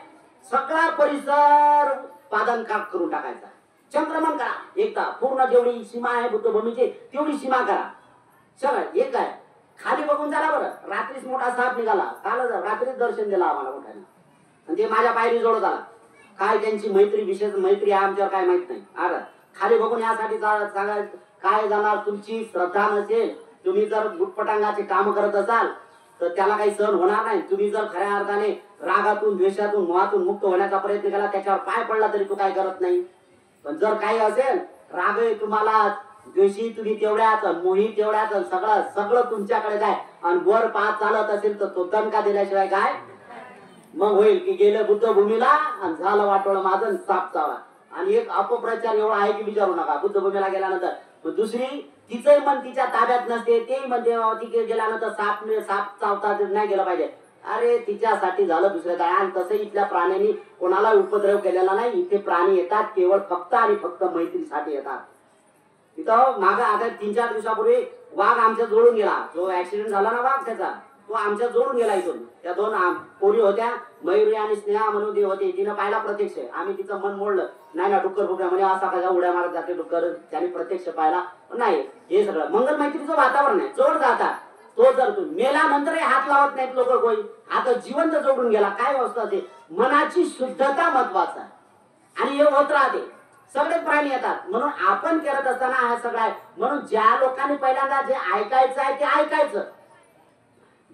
Speaker 1: सगळा परिसर पादन करून टाकायचा, संक्रमण करा, एकदा पूर्ण जेवढी सीमा आहे बुद्धभूमीची तेवढी सीमा करा, सगळं एक आहे. खाली बघून झाला बरं, रात्रीच मोठा साप निघाला, काल रात्रीच दर्शन दिलं आम्हाला मोठ्याने, आणि ते माझ्या पायरी जोडत आला. काय त्यांची मैत्री, विशेष मैत्री आहे आमच्यावर काय माहित नाही. अरे खाली बघून यासाठी सांगा काय जाणार, तुमची श्रद्धा नसेल, तुम्ही जर गुटपटांगाचे काम करत असाल तर त्याला काही सहन होणार नाही. तुम्ही जर खऱ्या अर्थाने रागातून, द्वेषातून, मोहातून मुक्त होण्याचा प्रयत्न केला, त्याच्यावर पाय पडला तरी तो काय करत नाही. पण जर काही असेल, राग तुम्हाला, द्वेषी तुम्ही तेवढ्याच, मोही तेवढ्याच, सगळं सगळं तुमच्याकडे आहे, आणि वर पाच चालत असेल तर तो दणका दिल्याशिवाय काय मग होईल की गेलं बुद्धभूमीला आणि झालं वाटोळं माझं साप चावा. आणि एक अपप्रचार एवढा आहे की विचारू नका. बुद्धभूमीला गेल्यानंतर दुसरी तिचंही मन तिच्या ताब्यात नसते, तेही म्हणते तिथे गेल्यानंतर साप चावता नाही गेलं पाहिजे. अरे तिच्यासाठी झालं दुसऱ्या काय. आणि तसं इथल्या प्राण्यांनी कोणाला उपद्रव केलेला नाही. इथे प्राणी येतात केवळ फक्त आणि फक्त मैत्रीसाठी येतात. तिथं मागं आता 3-4 दिवसापूर्वी वाघ आमच्या जोडून गेला. जो ऍक्सिडेंट झाला ना वाघ त्याचा, तो आमच्या जोडून गेला इथून. त्या 2 पोरी होत्या, मयुरी आणि स्नेहा म्हणून होते. तिनं पाहिला प्रत्यक्ष. आम्ही तिचं मन मोडलं. नाही ना डुक्कर फुकऱ्या म्हणजे असा कसा उड्या मारत जाते डुक्कर. त्याने प्रत्यक्ष पाहिला नाही. हे सगळं मंगल मैत्रीचं वातावरण आहे. जोड जातात. तो जर तू मेल्यानंतरही हात लावत नाहीत लोक कोणी. आता जिवंत जोडून गेला. काय अवस्था ते, मनाची शुद्धता महत्वाचा आहे. आणि हे होत राहते. सगळे प्राणी येतात. म्हणून आपण करत असताना हा सगळा आहे. म्हणून ज्या लोकांनी पहिल्यांदा जे ऐकायचं आहे ते ऐकायचं.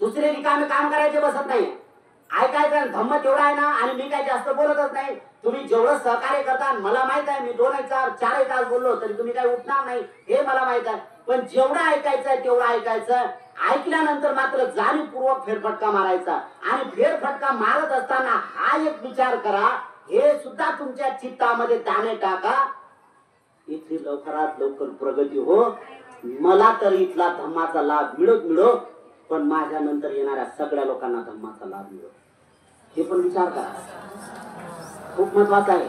Speaker 1: दुसरे रिकामे काम करायचे बसत नाही. ऐकायचं. धम्म तेवढा आहे ना. आणि मी काय जास्त बोलतच नाही. तुम्ही जेवढं सहकार्य करता, मला माहित आहे मी 2-4 तास बोललो तरी तुम्ही काही उठणार नाही हे मला माहित आहे. पण जेवढं ऐकायचंय तेवढं ऐकायचं. ऐकल्यानंतर मात्र जाणीवपूर्वक फेरफटका मारायचा. आणि फेरफटका मारत असताना हा एक विचार करा, हे सुद्धा तुमच्या चित्तामध्ये दाणे टाका, इथली लवकरात लवकर प्रगती हो. मला तर इथला धम्माचा लाभ मिळो, पण माझ्या नंतर येणाऱ्या सगळ्या लोकांना धम्माचा लाभ मिळो. हे पण विचार करा. खूप महत्वाचं आहे.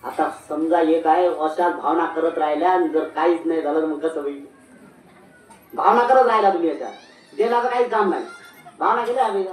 Speaker 1: आता समजा एक आहे, अशाच भावना करत राहिल्या आणि जर काहीच नाही झालं तर मग कसं होईल. भावना करत राहिला तुम्ही याच्यात, देण्याचं काहीच काम नाही. भावना केली आम्ही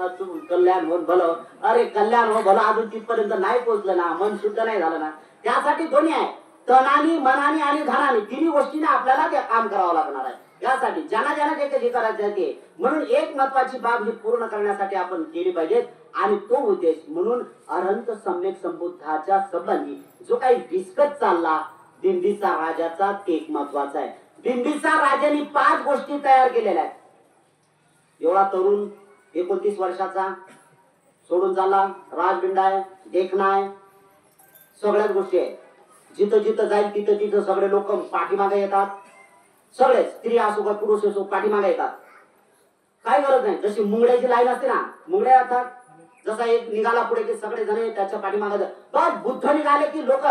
Speaker 1: कल्याण हो भलं, अरे कल्याण हो भलं अजून तिथपर्यंत नाही पोहोचलं ना, मन शुद्ध नाही झालं ना. त्यासाठी दोन्ही आहे, तनानी, मनानी आणि धनानी, तिन्ही गोष्टीने आपल्याला ते काम करावं लागणार आहे. यासाठी ज्यांना ज्यांना जे करायचं आहे ते. म्हणून एक महत्वाची बाब ही पूर्ण करण्यासाठी आपण केली पाहिजे आणि तो उद्देश म्हणून अनंत सम्यक संबुद्धाच्या संबंधी जो काही डिस्कस चालला बिंबिसार राजाचा ते एक महत्वाचा आहे. बिंबिसार राजाने 5 गोष्टी तयार केलेल्या आहेत. एवढा तरुण 29 वर्षाचा सोडून चालला, राजबिंडा आहे, देखणा आहे, सगळ्याच गोष्टी आहे. जिथं जिथं जाईल तिथं तिथं सगळे लोक पाठीमागे येतात. सगळे स्त्री असो का पुरुष असो पाठीमागे येतात. काय गरज नाही. जशी मुंगड्याची लाईन असते ना, मुंगड्या येतात. जसा एक निघाला पुढे की सगळे जण त्याच्या पाठीमागे. बस बुद्ध निघाले की लोक,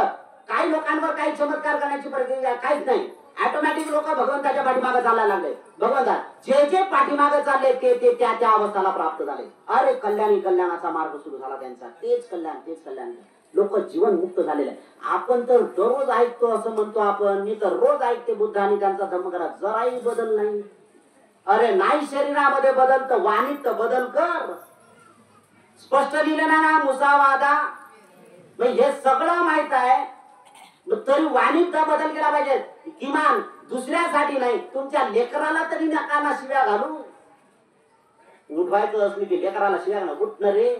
Speaker 1: काही लोकांवर काही चमत्कार करण्याची प्रक्रिया काहीच नाही. ऑटोमॅटिक लोक भगवंताच्या पाठीमागे चालायला लागले. भगवंता जे जे पाठीमागे चालले ते ते त्या त्या अवस्थाला प्राप्त झाले. अरे कल्याणी कल्याणाचा मार्ग सुरू झाला त्यांचा. तेच कल्याण, तेच कल्याण. लोक जीवन मुक्त झालेले. आपण तर दररोज ऐकतो असं म्हणतो आपण. मी तर रोज ऐकते बुद्ध आणि त्यांचा धम्म करा, जराही बदल नाही. अरे नाही शरीरामध्ये बदल तर वाणीत तर बदल कर. स्पष्ट लिहिलं ना मुसावादा. हे सगळं माहित आहे तरी वाणीत बदल केला पाहिजे. किमान दुसऱ्यासाठी नाही, तुमच्या लेकराला तरी नकाना शिव्या घालू. उठवायचं असली की लेकराला शिव्या घालू. उठणं रे,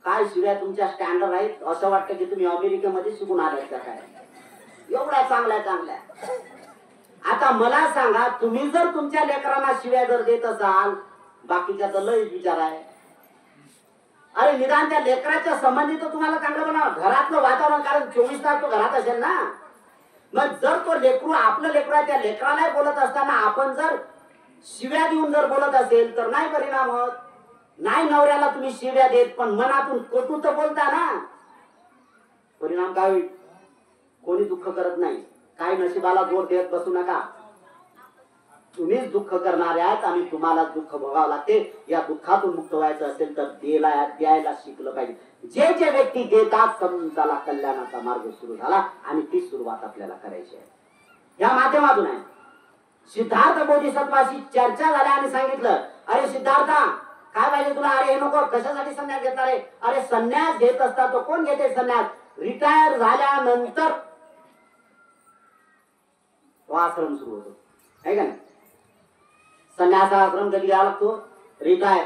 Speaker 1: काय शिव्या तुमच्या स्टँडर्ड आहेत. असं वाटतं की तुम्ही अमेरिकेमध्ये शिकून आलात का काय. एवढ्या चांगल्या चांगल्या. आता मला सांगा, तुम्ही जर तुमच्या लेकरांना शिव्या जर देत असाल, बाकीच्या तर लयच विचार आहे. अरे निदान त्या लेकराच्या संबंधित तुम्हाला चांगलं बनवा. घरातलं वातावरण, कारण 24 तास तो घरात असेल ना. मग जर तो लेकरू आपलं लेकरू आहे, त्या लेकराला बोलत असताना आपण जर शिव्या देऊन जर बोलत असेल तर नाही परिणाम होत. नाही नवऱ्याला तुम्ही शिव्या देत पण मनातून कटू तर बोलता ना, परिणाम काय होईल. कोणी दुःख करत नाही. काही नशिबाला जोर देत बसू नका. तुम्हीच दुःख करणारे आहात आणि तुम्हाला दुःख भोगावं लागते. या दुःखातून मुक्त व्हायचं असेल तर द्यायला शिकलं पाहिजे. जे जे व्यक्ती देतात समजाला कल्याणाचा मार्ग सुरू झाला आणि ती सुरुवात आपल्याला करायची आहे. या माध्यमातून आहे. सिद्धार्थ बोधिसत्वाशी चर्चा झाल्या आणि सांगितलं, अरे सिद्धार्था काय पाहिजे तुला. अरे हे नको, कशासाठी संन्यास घेतला रे. अरे संन्यास घेत असता तो कोण घेते संन्यास, रिटायर झाल्यानंतर तो आश्रम सुरू होतो आहे का नाही. संन्यासा आश्रम कधी घ्यावा लागतो, रिटायर.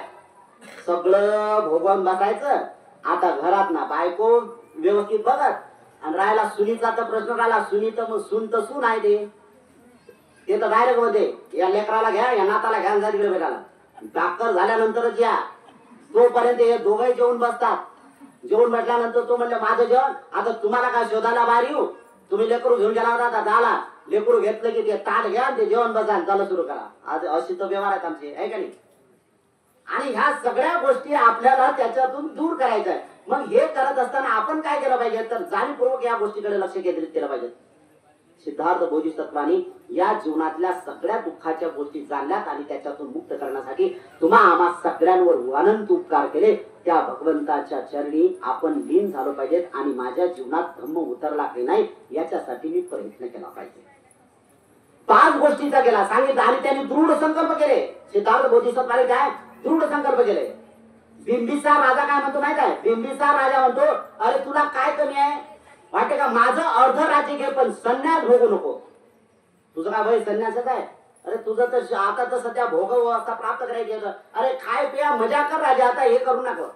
Speaker 1: सगळं भोगवून बसायचं. आता घरात ना बायको व्यवस्थित बघत आणि राहायला सुनीचा तर प्रश्न राहिला. सुनी तर मग सून तर सून आहे ते तर डायरेक्ट होते. या लेकराला घ्या, या नाताला घ्या, जा तिकडे भेटायला. डॉक्टर झाल्यानंतरच या. तोपर्यंत हे दोघे जेवून बसतात. जेवून म्हटल्यानंतर तो म्हणलं माझं जेवण. आता तुम्हाला काय शोधायला बाहेर येऊ. तुम्ही लेकरू घेऊन गेला होता, आता झाला. लेकरू घेतलं की ते ताट घ्या, ते जेवण बसा, चालू सुरू करा. आज अशी तर व्यवहार आहेत आमचे, आहे का नाही. आणि ह्या सगळ्या गोष्टी आपल्याला त्याच्यातून दूर करायचं आहे. मग हे करत असताना आपण काय केलं पाहिजे तर जाणीवपूर्वक या गोष्टीकडे लक्ष केंद्रित केलं पाहिजे. सिद्धार्थ बोधिसत्वानी या जीवनातल्या सगळ्या दुःखाच्या गोष्टी जाणल्यात आणि त्याच्यातून मुक्त करण्यासाठी तुम्हा आम्हा सगळ्यांवर अनंत उपकार केले. त्या भगवंताच्या चरणी आपण लीन झालो पाहिजेत आणि माझ्या जीवनात धम्म उतरला की नाही याच्यासाठी मी प्रयत्न केला पाहिजे. 5 गोष्टीचा केला सांगितलं आणि त्यांनी दृढ संकल्प केले. सिद्धार्थ बोधिसत्वाने काय दृढ संकल्प केले. बिंबिसार राजा काय म्हणतो माहित आहे. बिंबिसार राजा म्हणतो, अरे तुला काय कमी आहे वाटते का, माझं अर्ध राज्य घे पण संन्यास भोगू नको. तुझं काय भाई संन्यासच आहे. अरे तुझं तर आता तर सध्या भोग अवस्था प्राप्त करायची. अरे खाय पिया मजा कर राजा, आता हे करू नका.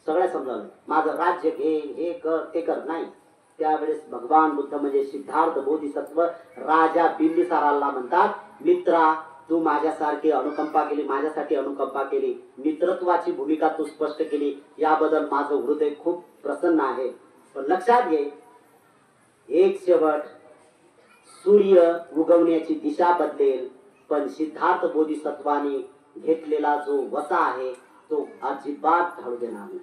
Speaker 1: सगळ्या समजावलं, माझं राज्य घे, हे कर ते कर. नाही, त्यावेळेस भगवान बुद्ध म्हणजे सिद्धार्थ बोधिसत्व राजा बिंबिसाराला म्हणतात, मित्रा तू माझ्यासारखी अनुकंपा केली, माझ्यासाठी अनुकंपा केली, मित्रत्वाची भूमिका तू स्पष्ट केली, याबद्दल माझं हृदय खूप प्रसन्न आहे. पण लक्षात घे, एक शेवट सूर्य उगवण्याची दिशा बदलेल पण सिद्धार्थ बोधिसत्वाने घेतलेला जो वसा आहे तो अजिबात ढळू देणार नाही.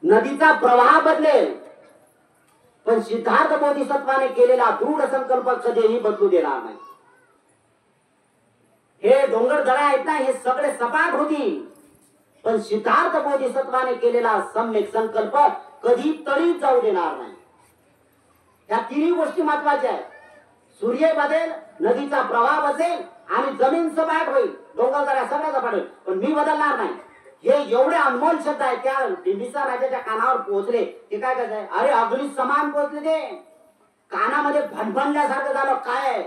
Speaker 1: नदीचा प्रवाह बदलेल पण सिद्धार्थ बोधिसत्वाने केलेला दृढ संकल्प कधीही बदलू देणार नाही. हे डोंगर दऱ्या आहेत ना, हे सगळे सपाट होतील पण सिद्धार्थ बोधिसत्वाने केलेला सम्यक संकल्प कधी तळीत जाऊ देणार नाही. या तिन्ही गोष्टी महत्वाच्या आहेत. सूर्य बदलेल, नदीचा प्रवाह बदलेल आणि जमीन सपाट होईल, डोंगर दऱ्या सगळ्या सपाट होईल पण मी बदलणार नाही. हे एवढे अनमोल शब्द आहेत. त्या बिंबिसार राजाच्या कानावर पोहोचले. ते काय करायचंय, अरे अग्नी समान पोहोचले ते. कानामध्ये भणभणल्यासारखं झालं. काय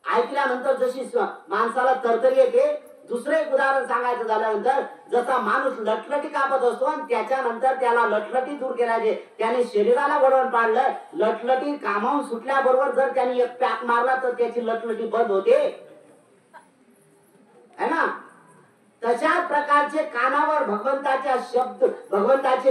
Speaker 1: ऐकल्यानंतर जशी माणसाला तरतरी येते. दुसरं एक उदाहरण सांगायचं झाल्यानंतर, जसा माणूस लटलटी कापत असतो आणि त्याच्यानंतर त्याला लटलटी दूर केल्याने त्याने शरीराला वळवून पाडलं. लटलटी कामावून सुटल्याबरोबर जर त्याने एक पॅक मारला तर त्याची लटलटी बंद होते, है ना. तशाच प्रकारचे कानावर भगवंताचे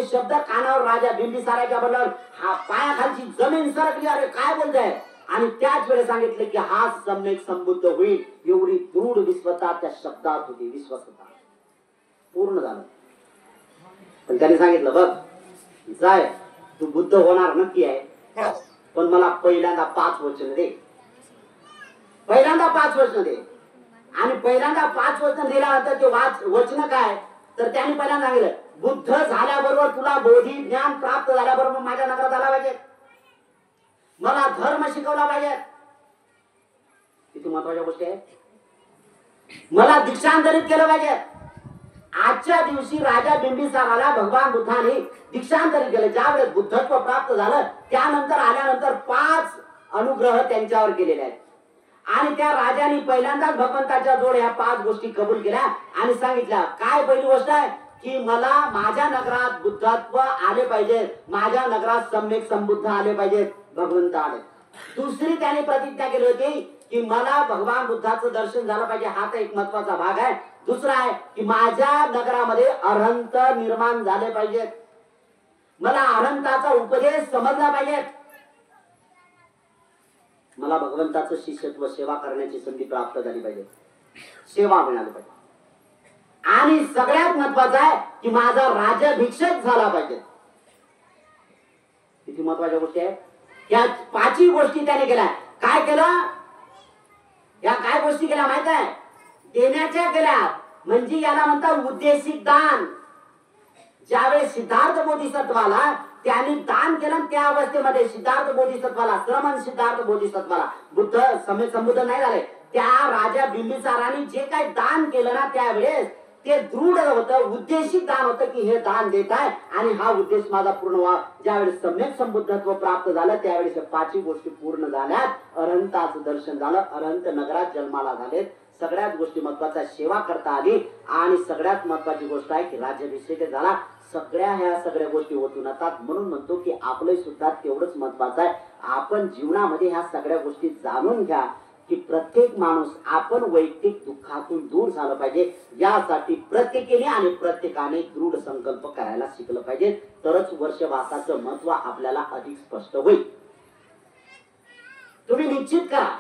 Speaker 1: शब्द कानावर राजा बिंबिसाराच्या बरोबर हा पायाखालची जमीन सरकली. अरे काय बोलताय. आणि त्याच वेळेस सांगितले की हा सम्यक संबुद्ध होईल. एवढी दृढ विश्वता त्या शब्दात होती. विश्वसता पूर्ण झालं. पण त्याने सांगितलं बघ जाय तू बुद्ध होणार नक्की आहे, पण मला पहिल्यांदा 5 वचन दे. पहिल्यांदा 5 वचन दे. आणि पहिल्यांदा 5 वचन दिल्यानंतर ते वचन काय तर त्यांनी पहिल्यांदा सांगितलं बुद्ध झाल्याबरोबर तुला बोधी ज्ञान प्राप्त झाल्याबरोबर माझ्या नगरात आला पाहिजे, मला धर्म शिकवला पाहिजे. किती महत्वाच्या गोष्टी आहेत. मला दीक्षांतरित केलं पाहिजे. आजच्या दिवशी राजा बिंबिसाराला भगवान बुद्धाने दीक्षांतरित केलं. ज्यावेळेस बुद्धत्व प्राप्त झालं त्यानंतर आल्यानंतर 5 अनुग्रह त्यांच्यावर केलेले आहेत. आणि त्या राजाने पहिल्यांदाच भगवंताच्या जोड ह्या 5 गोष्टी कबूल केल्या आणि सांगितल्या. काय पहिली गोष्ट आहे की मला माझ्या नगरात बुद्धत्व आले पाहिजे, माझ्या नगरात सम्यक संबुद्ध आले पाहिजेत, भगवंत आले. दुसरी त्याने प्रतिज्ञा केली होती की मला भगवान बुद्धाचं दर्शन झालं पाहिजे. हा तर एक महत्वाचा भाग आहे. दुसरा आहे की माझ्या नगरामध्ये अरहंत निर्माण झाले पाहिजेत, मला अरहंताचा उपदेश समजला पाहिजे, मला भगवंताचं शिष्यत्व सेवा करण्याची संधी प्राप्त झाली पाहिजे, सेवा मिळाली पाहिजे. आणि सगळ्यात महत्वाचं आहे की माझा राज्याभिषेक झाला पाहिजे. किती महत्वाच्या गोष्टी आहेत. या 5 गोष्टी त्याने केल्या. काय केलं. या काय गोष्टी केल्या माहित आहे. देण्याच्या केल्या. म्हणजे याला म्हणतात उद्देशिक दान. ज्यावेळेस सिद्धार्थ बोधिसत्वाला त्यांनी दान केलं त्या अवस्थेमध्ये सिद्धार्थ बोधिसत्वाला श्रमण सिद्धार्थ बोधिसत्वाला बुद्ध सम्यक संबुद्ध नाही झाले. त्या राजा बिंबिसाराने जे काही दान केलं ना त्यावेळेस ते दृढ होतं, उद्देशिक दान होतं की हे दान देत आहे आणि हा उद्देश माझा पूर्ण व्हावा. ज्यावेळेस सम्यक संबुद्धत्व प्राप्त झालं त्यावेळेस 5 गोष्टी पूर्ण झाल्यात. अरहंताचं दर्शन झालं, अरहंत नगरात जन्माला झालेत. सगळ्यात गोष्टी महत्वाच्या सेवा करता आली आणि सगळ्यात महत्वाची गोष्ट आहे की राज्याभिषेक झाला. ह्या सगळ्या गोष्टी होतून येतात. म्हणून म्हणतो की आपलं सुद्धा तेवढंच महत्वाचं आहे. आपण जीवनामध्ये ह्या सगळ्या गोष्टी जाणून घ्या की प्रत्येक माणूस आपण वैयक्तिक दुःखातून दूर झालं पाहिजे. यासाठी प्रत्येकाने आणि प्रत्येकाने दृढ संकल्प करायला शिकलं पाहिजे. तरच वर्षवासाचं महत्व आपल्याला अधिक स्पष्ट होईल. तुम्ही निश्चित करा.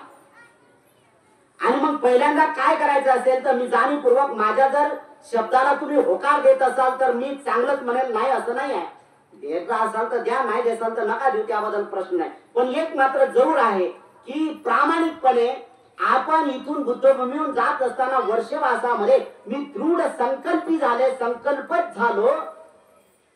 Speaker 1: आणि मग पहिल्यांदा काय करायचं असेल तर मी जाणीवपूर्वक माझ्या जर शब्दाला तुम्ही होकार देत असाल तर मी चांगलंच म्हणेल, नाही असं नाही आहे. द्यायचा असाल तर द्या, नाही देसाल तर नका देऊ, त्याबद्दल प्रश्न नाही. पण एक मात्र जरूर आहे की प्रामाणिकपणे आपण इथून बुद्धभूमीहून जात असताना वर्षवासामध्ये मी दृढ संकल्पी झाले, संकल्पच झालो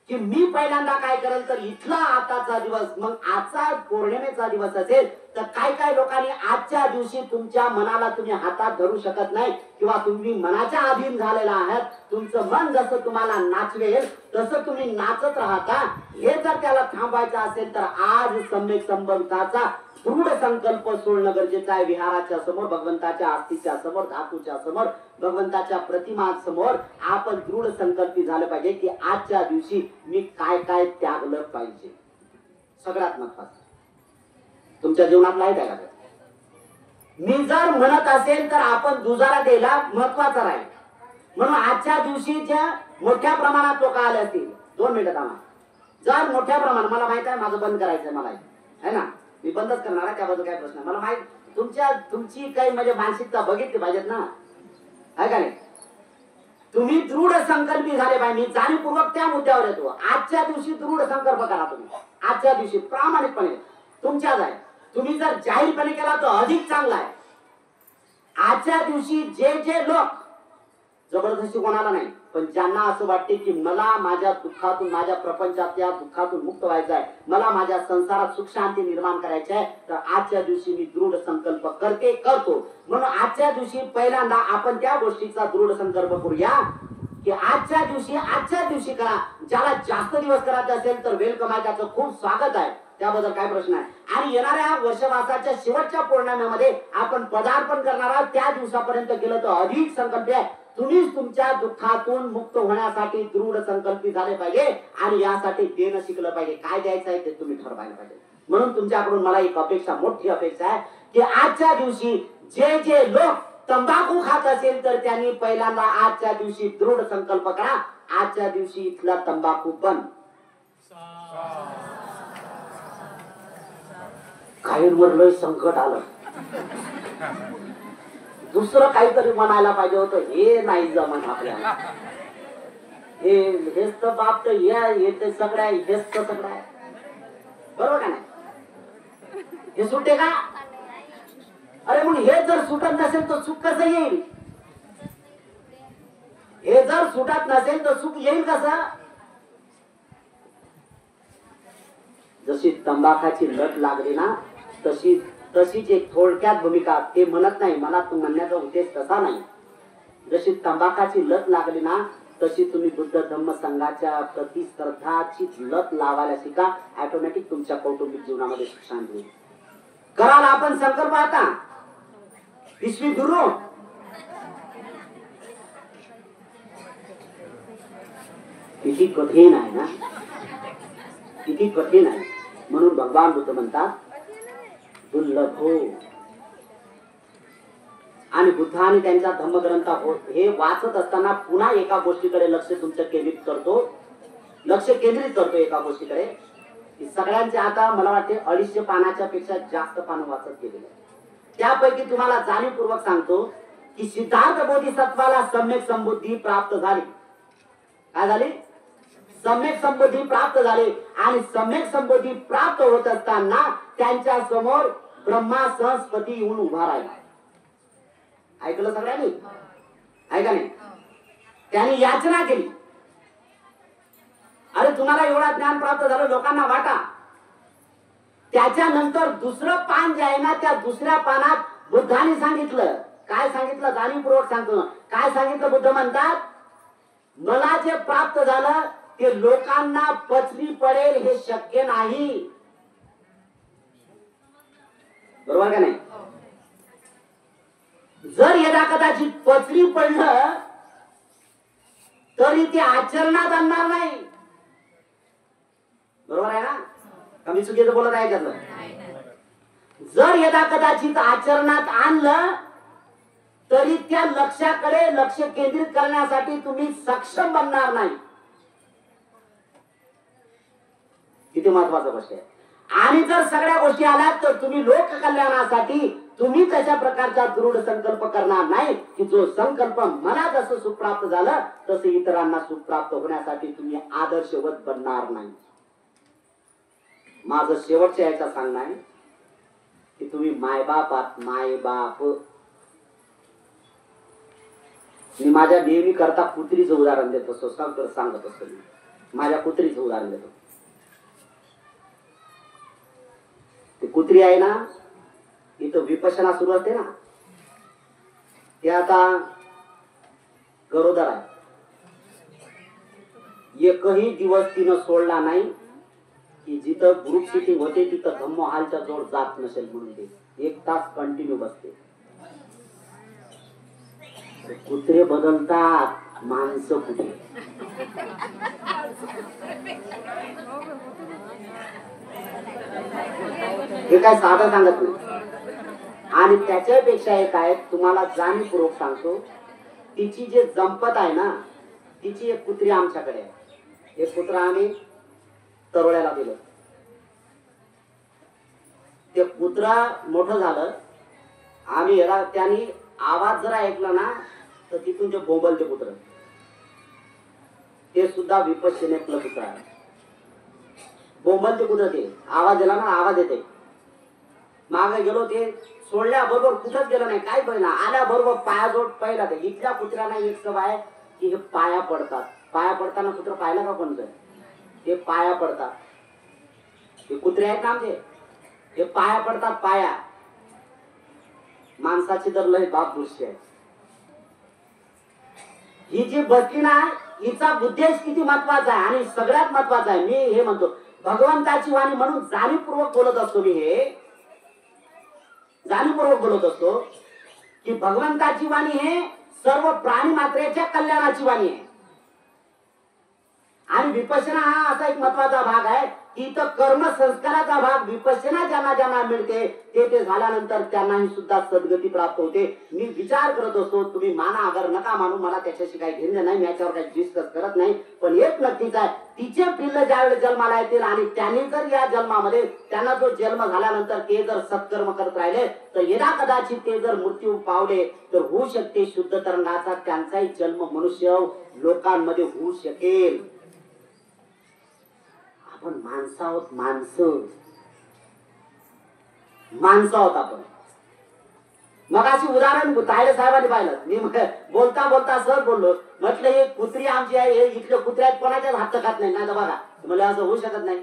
Speaker 1: की मी पहिल्यांदा काय करेल तर इथला आताचा दिवस, मग आजचा पौर्णिमेचा दिवस असेल तर काय लोकांनी आजच्या दिवशी तुमच्या मनाला तुम्ही हातात धरू शकत नाही किंवा तुम्ही मनाच्या अधीन झालेला आहात. तुमचं मन जसं तुम्हाला नाचवेल तसं तुम्ही नाचत राहता. हे जर त्याला थांबवायचं असेल तर आज सम्यक संबंधाचा दृढ संकल्प सोडणं गरजेचं आहे. विहाराच्या समोर, भगवंताच्या आस्तीच्या समोर, धातूच्या समोर, भगवंताच्या प्रतिमा समोर आपण दृढ संकल्पी झालं पाहिजे की आजच्या दिवशी मी काय त्यागलं पाहिजे. सगळ्यात महत्वाचं तुमच्या जीवनात लाईट आहे का. मी जर म्हणत असेल तर आपण दुजारा द्यायला महत्वाचा राहील. म्हणून आजच्या दिवशी ज्या मोठ्या प्रमाणात लोक आले असतील, 2 मिनिटं थांबा. जर मोठ्या प्रमाणात, मला माहित आहे माझं बंद करायचंय, मला आहे ना, मी बंदच करणार आहे, त्याबद्दल काय प्रश्न मला माहित. तुमची काही म्हणजे मानसिकता बघितली पाहिजेत ना, आहे का नाही. तुम्ही दृढ संकल्पी झाले पाहिजे. मी जाणीवपूर्वक त्या मुद्द्यावर येतो. आजच्या दिवशी दृढ संकल्प करा तुम्ही. आजच्या दिवशी प्रामाणिकपणे तुमच्याच आहे. तुम्ही जर जाहीरपणे केला तर अधिक चांगला आहे. आजच्या दिवशी जे लोक जबरदस्ती कोणाला नाही, पण ज्यांना असं वाटते की मला माझ्या दुःखातून, माझ्या प्रपंचातल्या दुःखातून मुक्त व्हायचं आहे, मला माझ्या संसारात सुख शांती निर्माण करायची आहे, तर आजच्या दिवशी मी दृढ संकल्प करतो. म्हणून आजच्या दिवशी पहिल्यांदा आपण त्या गोष्टीचा दृढ संकल्प करूया की आजच्या दिवशी करा. ज्याला जास्त दिवस करायचे असेल तर वेलकम आहे, त्याचं खूप स्वागत आहे. त्याबद्दल काय प्रश्न आहे? आणि येणाऱ्या वर्षवासाच्या शेवटच्या पौर्णिमेमध्ये आपण पदार्पण करणार आहोत. त्या दिवसापर्यंत केलं तर अधिक संकल्प आहे. तुम्हीच तुमच्या दुःखातून मुक्त होण्यासाठी दृढ संकल्पित झाले पाहिजे आणि यासाठी देणं शिकलं पाहिजे. काय द्यायचं आहे ते तुम्ही ठरवायला पाहिजे. म्हणून तुमच्याकडून मला एक अपेक्षा, मोठी अपेक्षा आहे की आजच्या दिवशी जे जे लोक तंबाखू खात असेल तर त्यांनी पहिल्यांदा आजच्या दिवशी दृढ संकल्प करा, आजच्या दिवशी इथला तंबाखू बंद. काहींवर लय संकट आलं, दुसरं काहीतरी म्हणायला पाहिजे होतं, हे नाही जमत आपल्याला. हेच तर बाप तर हे सगळं आहे, हेच तर सगळं आहे. बरोबर का नाही? हे सुटे का? अरे मग हे जर सुटत नसेल तर सुख कसं येईल? हे जर सुटत नसेल तर सुख येईल कसं? जशी तंबाखाची लत लागली ना तशीच एक थोडक्यात भूमिका. ते म्हणत नाही, मला म्हणण्याचा उद्देश तसा नाही. जशी तंबाखाची लत लागली ना तशी तुम्ही बुद्ध धम्म संघाच्या प्रति श्रद्धाची लत लावायला शिका. ऑटोमॅटिक तुमच्या कौटुंबिक जीवनामध्ये सुख शांती होईल. कराल आपण संकल्प आता विश्वी गुरु. किती कठीण आहे ना, किती कठीण आहे. म्हणून भगवान बुद्ध म्हणतात दुर्लभ हो. आणि बुद्ध आणि त्यांच्या धम्मग्रंथ हे वाचत असताना पुन्हा एका गोष्टीकडे लक्ष तुमचं केंद्रित करतो एका गोष्टीकडे. सगळ्यांचे आता मला वाटते 250 पानाच्या पेक्षा जास्त पानं वाचत गेलेले. त्यापैकी तुम्हाला जाणीवपूर्वक सांगतो की सिद्धार्थ बोधिसत्वाला सम्यक संबुद्धी प्राप्त झाली. काय झाली? सम्यक संबुद्धी प्राप्त झाली. आणि सम्यक संबुद्धी प्राप्त होत असताना त्यांच्या समोर ब्रह्मा सहस्पती येऊन उभा राहिला. ऐकलं सगळ्यांनी? ऐका नाही? त्यांनी याचना केली, अरे तुम्हाला एवढा ज्ञान प्राप्त झालं, लोकांना वाटा. त्याच्यानंतर दुसरं पान जे आहे ना, त्या दुसऱ्या पानात बुद्धाने सांगितलं. काय सांगितलं? जाणीवपूर्वक सांगतो. काय सांगितलं? बुद्ध म्हणतात मला जे प्राप्त झालं ते लोकांना पचली पडेल हे शक्य नाही. बरोबर का नाही? जर यदा कदाचित पचली पडलं तरी ते आचरणात आणणार नाही. बरोबर आहे ना? कमी चुकीचं बोलत आहे त्यातलं. जर यदा कदाचित आचरणात आणलं तरी त्या लक्ष्याकडे लक्ष केंद्रित करण्यासाठी तुम्ही सक्षम बनणार नाही. किती महत्वाचं गोष्ट आहे. आणि जर सगळ्या गोष्टी आल्यात तर तुम्ही लोक कल्याणासाठी तुम्ही तशा प्रकारचा दृढ संकल्प करणार नाही की जो संकल्प मला जसं सुख प्राप्त झालं तसे इतरांना सुख प्राप्त होण्यासाठी तुम्ही आदर्शवत बनणार नाही. माझं शेवटच्या याचा सांगणं आहे की तुम्ही मायबाप मी माझ्या नेहमी करता कुत्रीचं उदाहरण देत असतो. सांगत असतो मी माझ्या कुत्रीचं उदाहरण देतो. ती कुत्री आहे ना, इथं विपश्यना सुरू असते ना, ते आता गरोदर आहे. एकही दिवस तिनं सोडला नाही की जिथं ग्रुप सिटिंग होते तिथं धम्म हॉलच्या जोड जात नसेल म्हणून ते 1 तास कंटिन्यू बसते. कुत्रे बदलतात, माणसं कुठे? हे काय साधं सांगत नाही. आणि त्याच्यापेक्षा एक आहे, तुम्हाला जाणीवपूर्वक सांगतो, तिची जे जंपत आहे ना, तिची एक कुत्री आमच्याकडे आहे. एक कुत्रा आम्ही तरोड्याला दिलं. ते कुत्रा मोठं झालं, आम्ही त्यांनी आवाज जरा ऐकला ना तर तिथून जे बोंबलते कुत्र, ते सुद्धा विपश्यनेतलं कुत्र आहे. बोंबलते कुत्र, ते आवाज दिला ना, आवाज येते. मागे गेलो, ते सोडल्याबरोबर कुठंच गेलं नाही, काय पहिला आल्याबरोबर पायाजोड पहिला. ते इथल्या कुत्र्यांना एक सवय आहे की हे पाया पडतात. पाया पडताना कुत्र पाहिलं का कोणतं? ते पाया पडतात. हे कुत्रे आहेत ना आमचे, हे पाया पडतात. पाया माणसाची तर लय बाप दृष्टी आहे. ही जी बसली ना, हिचा उद्देश किती महत्वाचा आहे. आणि सगळ्यात महत्वाचा आहे, मी हे म्हणतो, भगवंताची वाणी म्हणून जाणीवपूर्वक बोलत असतो मी, हे जाणीवपूर्वक बोलत असतो की भगवंताची वाणी हे सर्व प्राणी मात्रेच्या कल्याणाची वाणी आहे. आणि विपश्यना हा असा एक महत्वाचा भाग आहे की इथं कर्म संस्काराचा भाग विपश्यना ज्यांना ज्यांना मिळते ते झाल्यानंतर त्यांनाही सुद्धा सद्गती प्राप्त होते. मी विचार करत असतो, तुम्ही माना अगर नका मानू, मला त्याच्याशी काही घेणं नाही, मी याच्यावर काही डिस्कस करत नाही. पण एक नक्कीच आहे, तिचे पिल्ल ज्यावेळेस जन्माला येतील आणि त्यांनी जर या जन्मामध्ये त्यांना जो जन्म झाल्यानंतर ते जर सत्कर्म करत राहिले तर यदा कदाचित ते जर मृत्यू पावले तर होऊ शकते शुद्ध तरंगाचा त्यांचाही जन्म मनुष्य लोकांमध्ये होऊ शकेल. आपण माणसं आहोत, माणसं आहोत आपण. मग अशी उदाहरण तायडे साहेबांनी पाहिलं. मी बोलता बोलता सहज बोललो, म्हटलं हे कुत्री आमची आहे, हे इथले कुत्र्यात कोणाच्याच हात खात नाही. नाही तर बघा मला असं होऊ शकत नाही.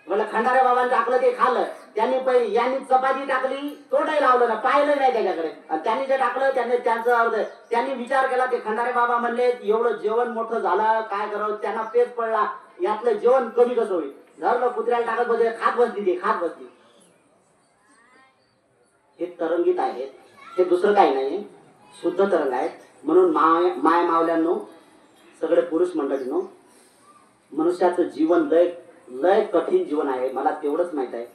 Speaker 1: मला खंडारे बाबांनी टाकलं ते खाल्लं, त्यांनी पहिले यांनी चपाती टाकली तोंडही लावलं ना, पाहिलं नाही त्याच्याकडे. आणि त्यांनी जे टाकलं त्यांनी विचार केला. ते खंडारे बाबा म्हणले एवढं जेवण मोठं झालं काय करावं, त्यांना पेच पडला, यातलं जेवण कमी कसं होईल. धरलं कुत्र्याला टाकत बसले, खात बसली ते खात बसली. हे तरंगित आहेत, हे दुसरं काही नाही, शुद्ध तरंग आहेत. म्हणून माय मावल्यांनो, सगळे पुरुष मंडळींनो, मनुष्याचं जीवन लय कठीण जीवन आहे, मला तेवढंच माहित आहे.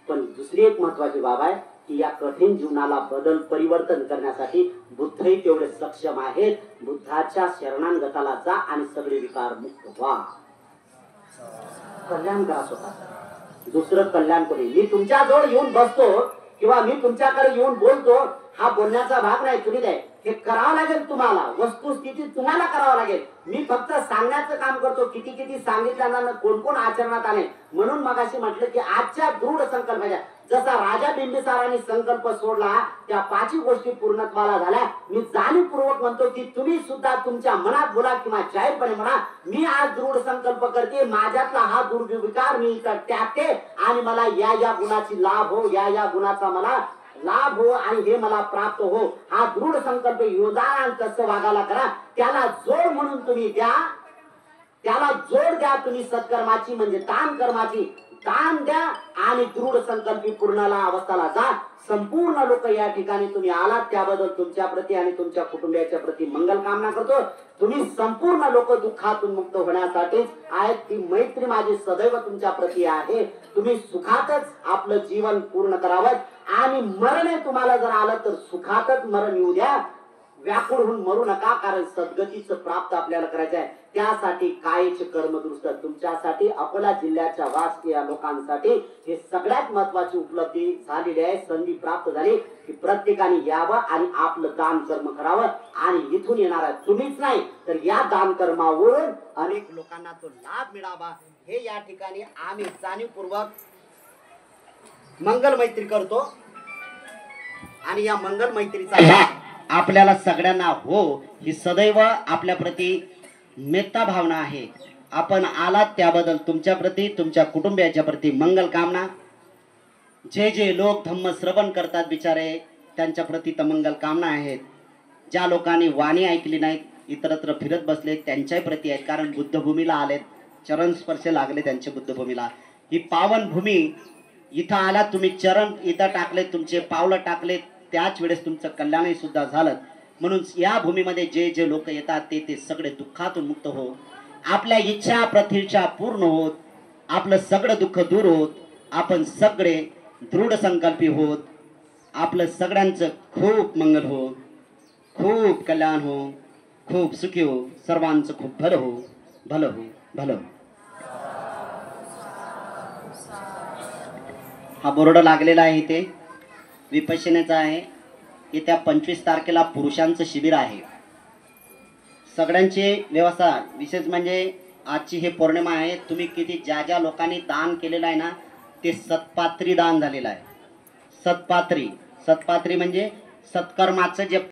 Speaker 1: पण दुसरी एक महत्वाची बाब आहे की या कठीण जीवनाला बदल परिवर्तन करण्यासाठी बुद्धही तेवढे सक्षम आहेत. बुद्धाच्या शरणांगताला जा आणि सगळे विकार मुक्त व्हा. कल्याण करा स्वतः, दुसरं कल्याण करू. मी तुमच्या जवळ येऊन बसतो किंवा मी तुमच्याकडे येऊन बोलतो, हा बोलण्याचा भाग नाही, तुम्ही द्या. हे करावं लागेल तुम्हाला, वस्तुस्थिती तुम्हाला करावं लागेल. मी फक्त सांगण्याचं काम करतो. किती किती सांगितल्यानं कोण कोण आचरणात आले. म्हणून मगाशी म्हटलं की आजच्या दृढ संकल्पाच्या जसा राजा बिंबिसाराने संकल्प सोडला, त्या 5 गोष्टी पूर्णत्वाला झाल्या. मी जाणीवपूर्वक म्हणतो की तुम्ही सुद्धा तुमच्या मनात बोला किंवा जाहीरपणे म्हणा, मी आज दृढ संकल्प करते, माझ्यातला हा दुर्विकार मी इथं त्यागते आणि मला या गुणाची लाभ हो, या गुणाचा मला लाभ हो आणि हे मला प्राप्त हो. हा दृढ संकल्प योजना कसं वागायला करा, त्याला जोड म्हणून तुम्ही द्या. त्याला जोड द्या तुम्ही सत्कर्माची, म्हणजे दान कर्माची दान द्या आणि दृढ संकल्पी पूर्णाला अवस्थाला जा. संपूर्ण लोक या ठिकाणी तुम्ही आलात त्याबद्दल तुमच्या प्रती आणि तुमच्या कुटुंबियाच्या प्रती मंगल कामना करतो. तुम्ही संपूर्ण लोक दुःखातून मुक्त होण्यासाठीच आहेत. ती मैत्री माझी सदैव तुमच्या प्रती आहे. तुम्ही सुखातच आपलं जीवन पूर्ण करावं आणि मरण तुम्हाला जर आलं तर सुखातच मरण येऊ द्या. व्याकुळ होऊन मरू नका, कारण सद्गतीचं प्राप्त आपल्याला करायचं आहे. त्यासाठी कायच कर्म दुरुस्त. तुमच्यासाठी अकोला जिल्ह्याच्या वासिया लोकांसाठी हे सगळ्यात महत्वाची उपलब्धी झालेली आहे. संधी प्राप्त झाली की प्रत्येकाने यावं आणि आपलं दान कर्म करावं. आणि इथून येणारा तुम्हीच नाही तर या दान कर्मावरून अनेक लोकांना तो लाभ मिळावा, हे या ठिकाणी आम्ही जाणीवपूर्वक मंगल मैत्री करतो. आणि या मंगल मैत्रीचा आपल्याला सगळ्यांना हो, ही सदैव आपल्या प्रती मेत्ता भावना आहे. आपण आलात त्याबद्दल तुमच्या प्रती, तुमच्या कुटुंबियाच्या प्रती मंगल कामना. जे जे लोक धम्म श्रवण करतात बिचारे, त्यांच्या प्रती तर मंगल कामना आहेत. ज्या लोकांनी वाणी ऐकली नाहीत, इतरत्र फिरत बसले, त्यांच्याही प्रती आहेत. कारण बुद्धभूमीला आलेत, चरण स्पर्श लागले त्यांच्या बुद्धभूमीला. ही पावन भूमी, इथं आलात तुम्ही, चरण इथं टाकले, तुमचे पावलं टाकले, त्याच वेळेस तुमचं कल्याणही सुद्धा झालं. म्हणून या भूमीमध्ये जे जे लोक येतात ते सगळे दुःखातून मुक्त होत, आपल्या इच्छा प्रतीक्षा पूर्ण होत, आपलं सगळं दुःख दूर होत, आपण सगळे दृढ संकल्पी होत, आपलं सगळ्यांचं खूप मंगल हो, खूप कल्याण हो, खूप सुखी हो, सर्वांचं खूप भलं हो, भलं हो, भलं हो. हा बोर्ड लागलेला आहे इथे, विपश्यनेचा आहे. येत्या 25 तारखेला पुरुषांचं शिबिर आहे. सगळ्यांची व्यवस्था, विशेष म्हणजे आजची हे पौर्णिमा आहे. तुम्ही किती ज्या ज्या लोकांनी दान केलेलं आहे ना, ते सत्पात्री दान झालेलं आहे. सत्पात्री म्हणजे सत्कर्माचं जे